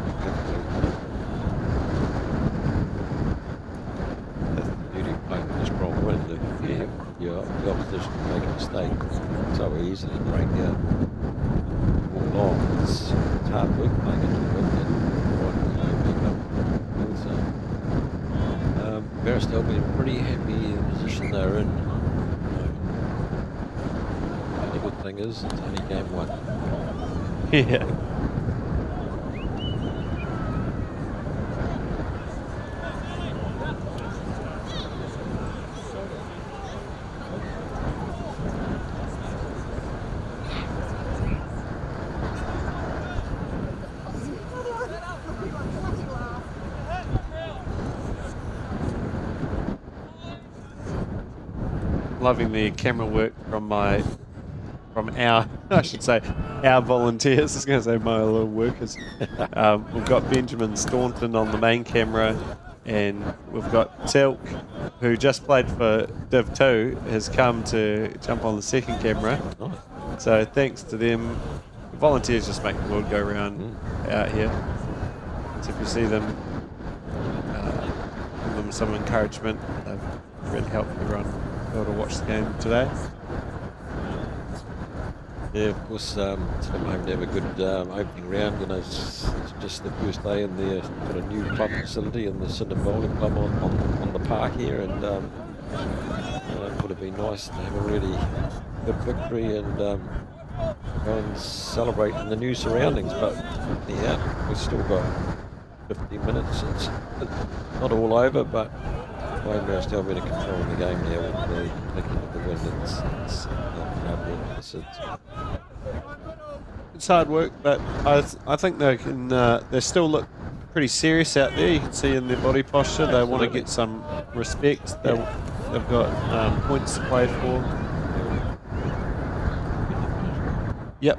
The opposition make a mistake so easily, break out more long. It's hard work playing into the wind and Marist Albion pretty happy in the position they're in. The good thing is it's only game 1. Yeah. Loving the camera work from our I should say our volunteers. I was going to say my little workers. We've got Benjamin Staunton on the main camera, and we've got Tilk, who just played for Div 2, has come to jump on the second camera. So thanks to them. The volunteers just make the world go round out here. So if you see them, give them some encouragement. They've really helped everyone be able to watch the game today. Yeah, of course, Sydenham hoping to have a good opening round. You know, it's just the first day in their got a new club facility in the Sydenham Bowls Club on the park here, and it would have been nice to have a really good victory and go and celebrate in the new surroundings. But yeah, we've still got 15 minutes. It's not all over, but Colombo still better controlling the game now with the picking of the wind. It's hard work for the Sids. It's hard work, but I think they still look pretty serious out there. You can see in their body posture they want to get some respect. They've got points to play for. Yep.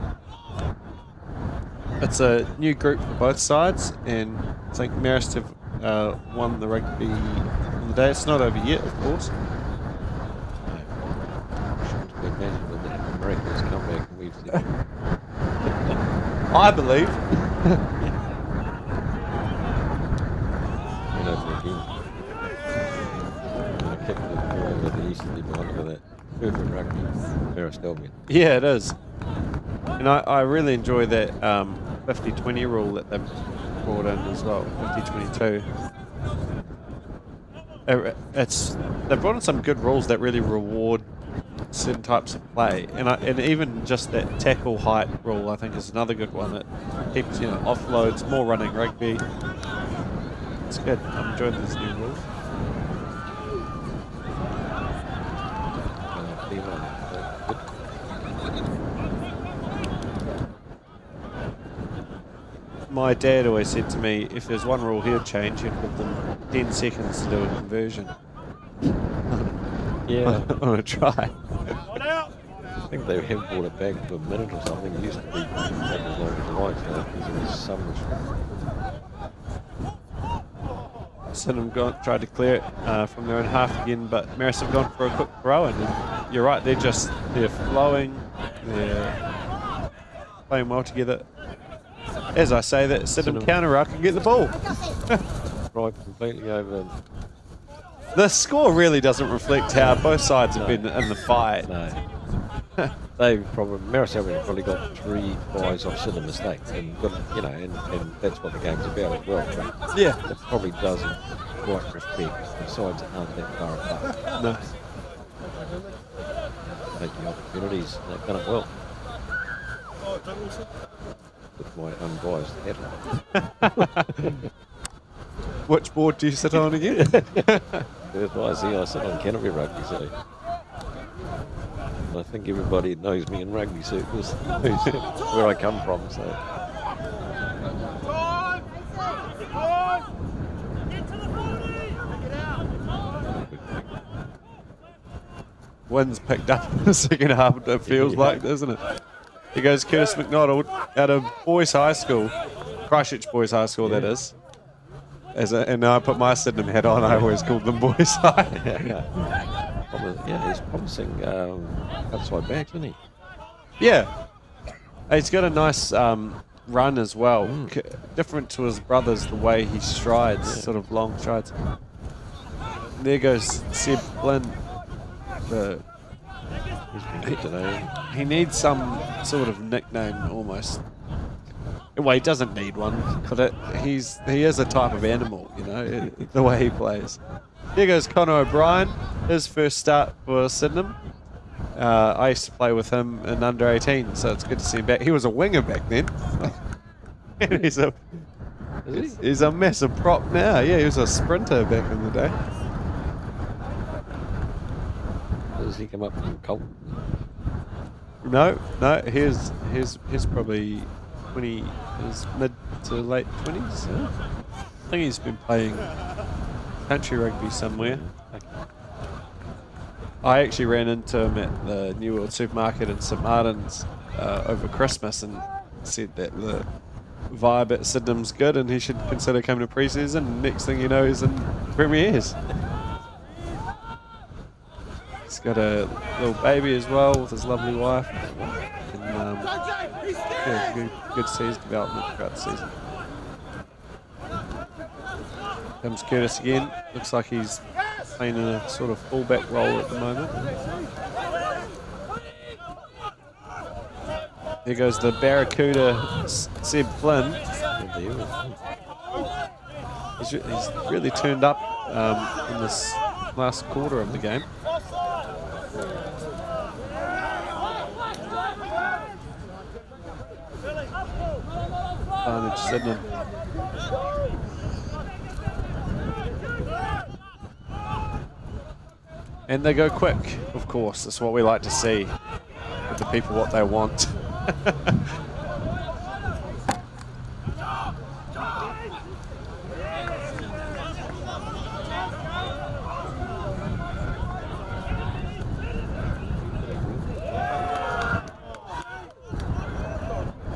It's a new group for both sides, and I think Marist have won the rugby on the day. It's not over yet, of course. Americans come back and we've seen I believe. Kicked the ball over the easterly behind with that perfect rugby. Marist Albion. Yeah, it is. And I really enjoy that 50-20 rule that they've brought in as well, 50-22. They've brought in some good rules that really reward certain types of play, and even just that tackle height rule, I think, is another good one. It keeps offloads, more running rugby. It's good. I'm enjoying these new rules. My dad always said to me, if there's one rule he'd change, he'd give them 10 seconds to do a conversion. Yeah. I want to try. I think they have brought it back to a minute or something. It used to be as long as you like, because there was some Sydenham tried to clear it from their own half again, but Marist have gone for a quick throw in. And you're right, they're flowing, they're playing well together. As I say, that Sydenham counter ruck and get the ball. right completely over. The score really doesn't reflect how both sides have been in the fight. No. Marist have probably got 3 tries off Sydenham mistakes, and and that's what the game's about as well. But yeah, it probably doesn't quite reflect the sides that aren't that far apart. No. Taking opportunities, they've done it well. With my unbiased headline. Which board do you sit on again? That's why I sit on Canterbury Rugby, so I think everybody knows me in rugby circles, knows where I come from. So Wind's picked up in the second half, it feels like, doesn't it? Here goes Curtis McDonald out of Boys High School, Christchurch Boys High School, that is. And I put my Sydenham hat on, I always called them Boys High. Yeah, he's promising outside back, isn't he? Yeah. He's got a nice run as well. Different to his brothers, the way he strides, sort of long strides. There goes Seb Flynn. He needs some sort of nickname almost. Well, he doesn't need one, but he is a type of animal, the way he plays. Here goes Conor O'Brien, his first start for Sydenham. I used to play with him in under 18, so it's good to see him back. He was a winger back then. And he's a massive prop now. Yeah, he was a sprinter back in the day. Does he come up from Colombo? No, he's probably 20, his mid to late 20s. I think he's been playing country rugby somewhere. I actually ran into him at the New World Supermarket in St Martin's over Christmas and said that the vibe at Sydenham's good and he should consider coming to pre-season. Next thing you know, he's in premiers. He's got a little baby as well with his lovely wife. And, good to see his development throughout the season. Comes Curtis again. Looks like he's playing in a sort of fullback role at the moment. There goes the Barracuda Seb Flynn. He's really turned up in this last quarter of the game. Advantage Sydenham. And they go quick, of course. That's what we like to see. Give the people what they want.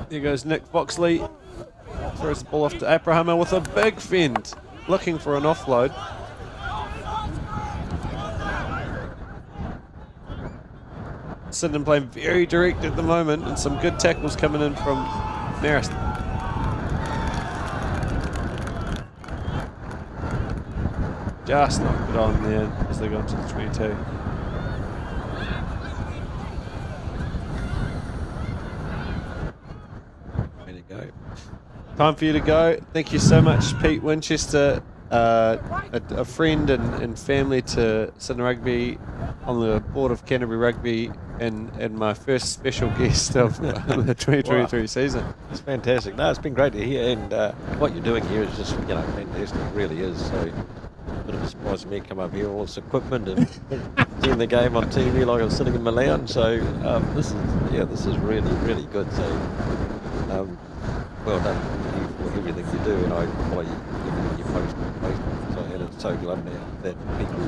There goes Nick Foxley. Throws the ball off to Abrahama with a big fend. Looking for an offload. Sydenham playing very direct at the moment and some good tackles coming in from Marist. Just knocked it on there as they got to the 22. Time for you to go. Thank you so much, Pete Winchester. a friend and family to Sydenham Rugby, on the board of Canterbury Rugby, and my first special guest of the 2023 season. It's fantastic. No, it's been great to hear, and what you're doing here is just, fantastic. It really is. So, a bit of a surprise to me come up here, all this equipment, and seeing the game on TV like I was sitting in my lounge. So, this is really, really good. So, well done to you for everything you do, and I follow everything you post on Facebook. And it's so glad now that people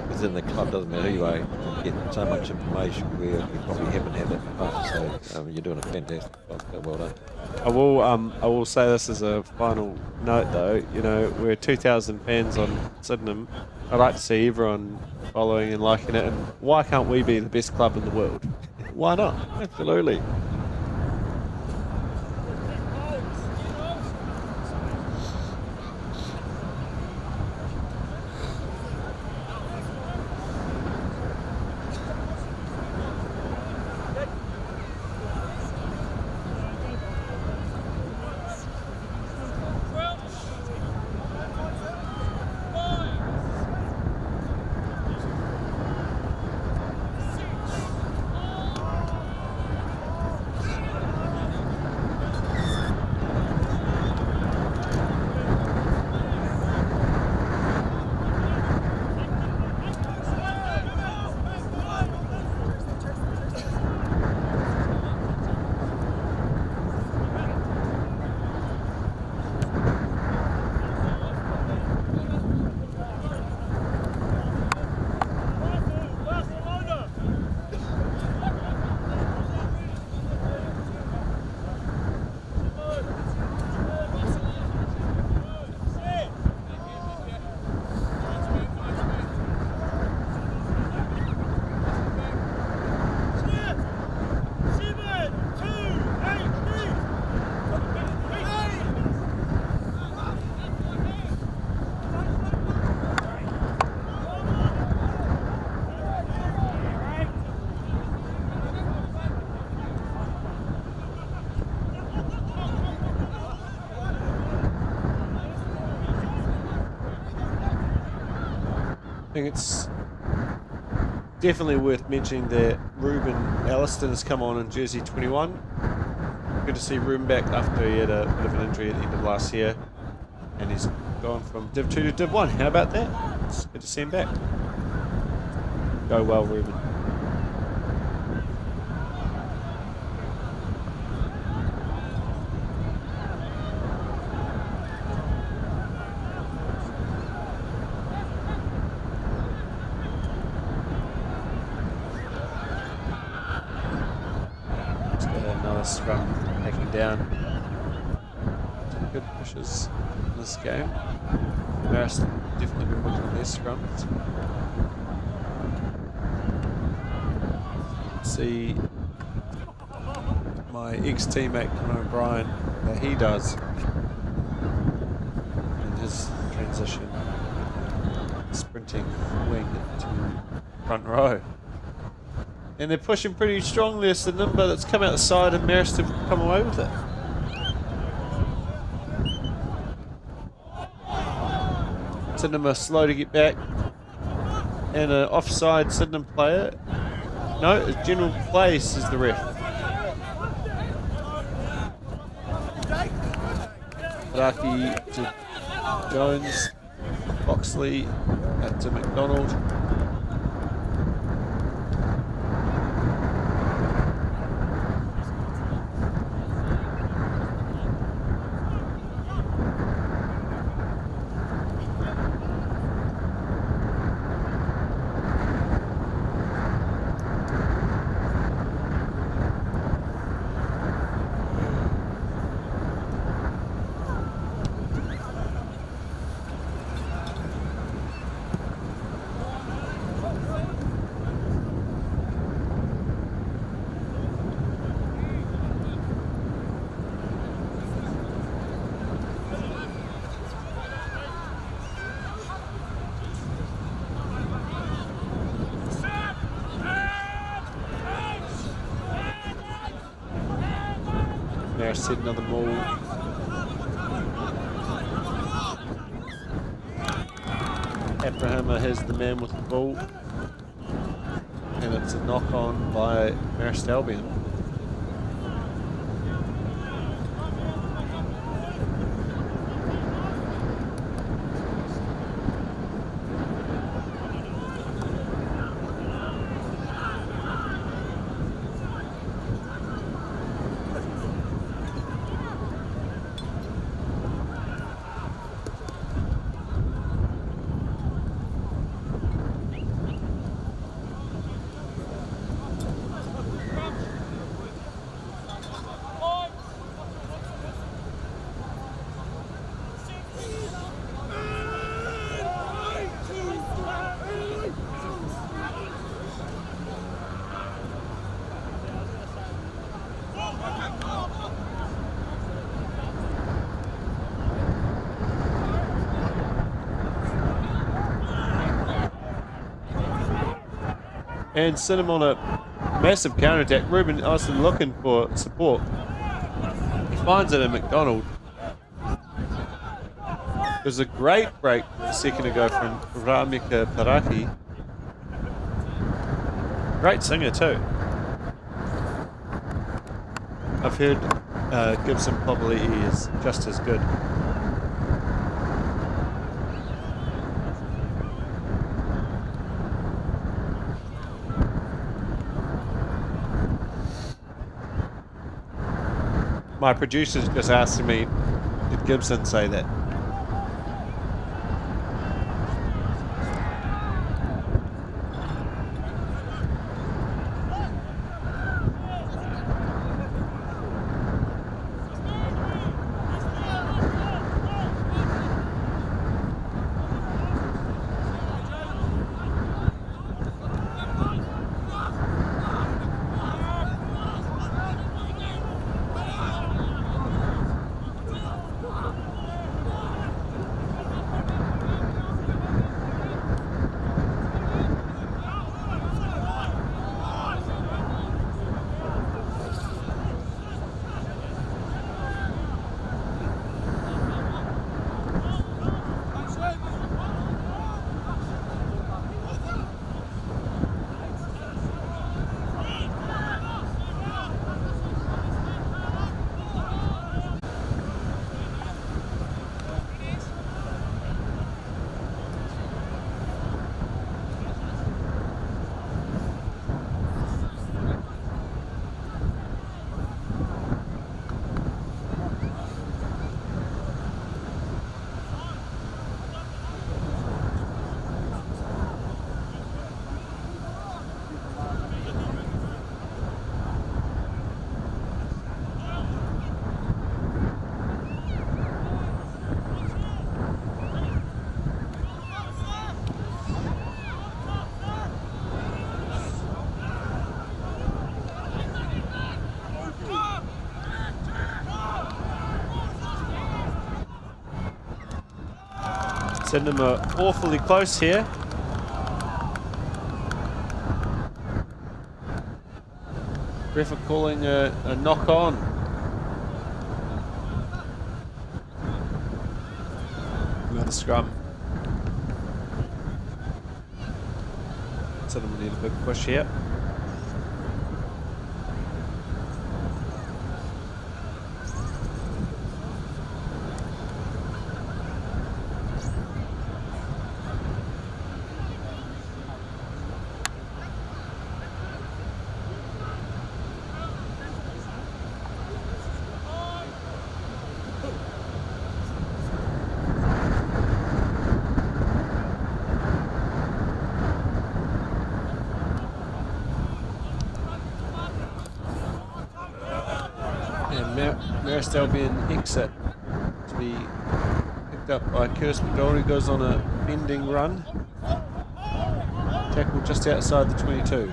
within the club, doesn't matter who you are, get so much information where we probably haven't had that in the past. So you're doing a fantastic job. So well done. I will say this as a final note, though. We're 2,000 fans on Sydenham. I'd like to see everyone following and liking it. And why can't we be the best club in the world? Why not? Absolutely. I think it's definitely worth mentioning that Ruben Alliston has come on in jersey 21. Good to see Ruben back after he had a bit of an injury at the end of last year, and he's gone from Div 2 to Div 1. How about that? It's good to see him back. Go well, Ruben. Scrum taking down some good pushes in this game. Marist definitely been working on their scrums. See my ex-teammate Conor O'Brien, that he does in his transition, sprinting wing to front row. And they're pushing pretty strongly. It's the number that's come out the side, and Marist have come away with it. Sydenham are slow to get back. And an offside Sydenham player. No, it's general play, says the ref. Raki to Jones. Boxley to McDonald. Marist set another ball. Abraham has the man with the ball. And it's a knock on by Marist Albion. And Sydenham on a massive counter-attack. Ruben Austin looking for support. He finds it in McDonald. It was a great break a second ago from Ramika Paraki. Great singer too. I've heard Gibson probably is just as good. My producer's just asking me, did Gibson say that? Sydenham are awfully close here. Ref are calling a knock on. Another scrum. Sydenham will need a big push here. Marist Albion exit to be picked up by Curtis McDonald, who goes on a bending run. Tackle just outside the 22.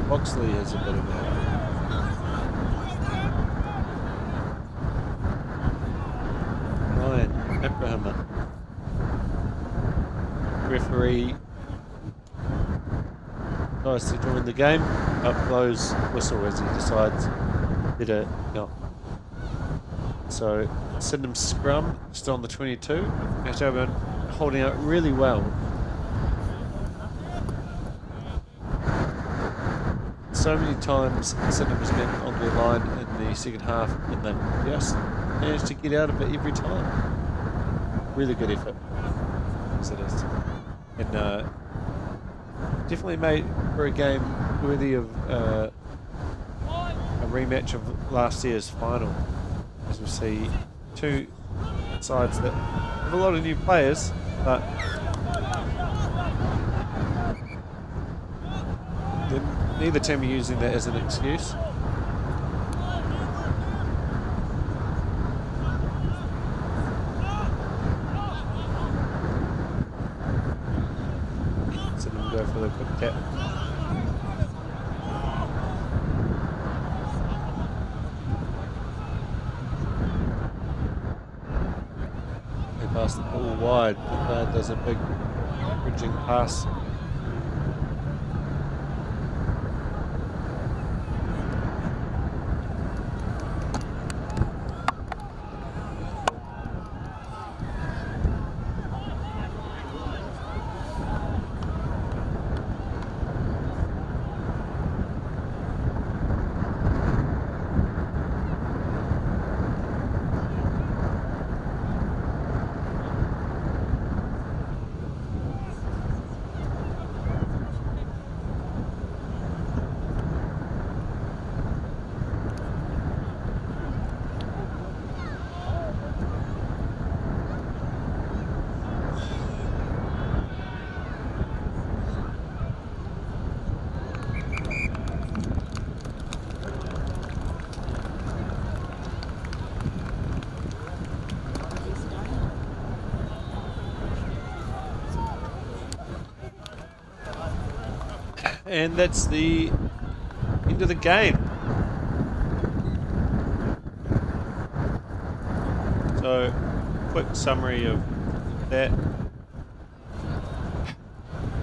Boxley has a bit of a Abraham. Referee tries to join the game. Up blows whistle as he decides better not. So Sydenham scrum still on the 22. Albion holding out really well. So many times Sydenham has been on their line in the second half and they've just managed to get out of it every time. Really good effort, as it is. And definitely made for a game worthy of a rematch of last year's final. As we see two sides that have a lot of new players, but neither team are using that as an excuse. So them go for the quick tap. They pass the ball wide. Does a big bridging pass. And that's the end of the game. So, quick summary of that.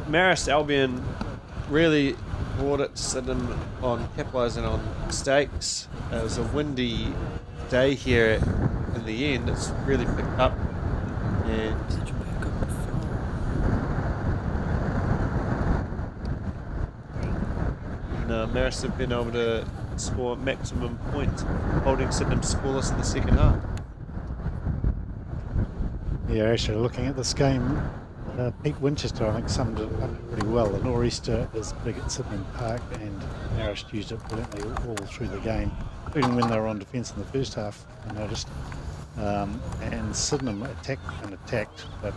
Marist Albion really brought it to Sydenham on capitalising on mistakes. It was a windy day here in the end. It's really picked up. And Marist have been able to score maximum points, holding Sydenham scoreless in the second half. Yeah, actually, looking at this game, Pete Winchester, I think, summed it up pretty well. The nor'easter is big at Sydenham Park, and Marist used it brilliantly all through the game, including when they were on defence in the first half, I noticed. And Sydenham attacked, but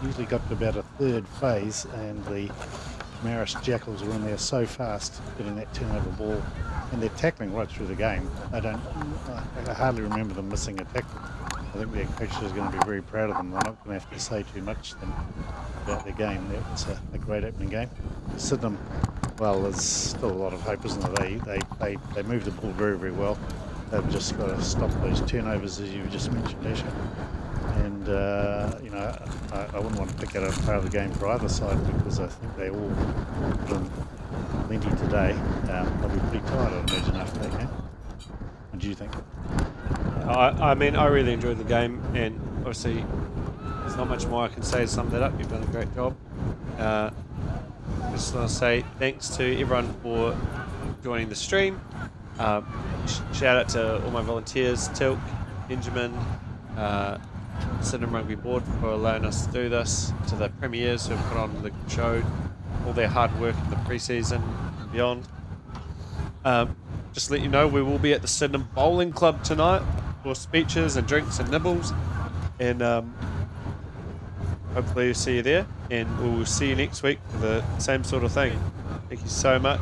usually got to about a third phase, and the Marist Jackals were in there so fast, getting that turnover ball, and they're tackling right through the game. I hardly remember them missing a tackle. I think their coach is going to be very proud of them. They're not going to have to say too much to them about their game. That was a great opening game. Sydenham, well, there's still a lot of hope, isn't there? They move the ball very, very well. They've just got to stop those turnovers, as you just mentioned, Asher. And you know, I wouldn't want to pick out a part of the game for either side, because I think they all put in plenty today. They'll be pretty tired, I'd imagine, after that game. What do you think? I mean, I really enjoyed the game, and obviously there's not much more I can say to sum that up. You've done a great job. I just want to say thanks to everyone for joining the stream. Shout out to all my volunteers, Tilk, Benjamin, Sydenham Rugby Board for allowing us to do this, to the premiers who have put on the show, all their hard work in the pre-season and beyond. Just to let you know, we will be at the Sydenham Bowling Club tonight for speeches and drinks and nibbles, and hopefully we'll see you there, and we will see you next week for the same sort of thing. Thank you so much.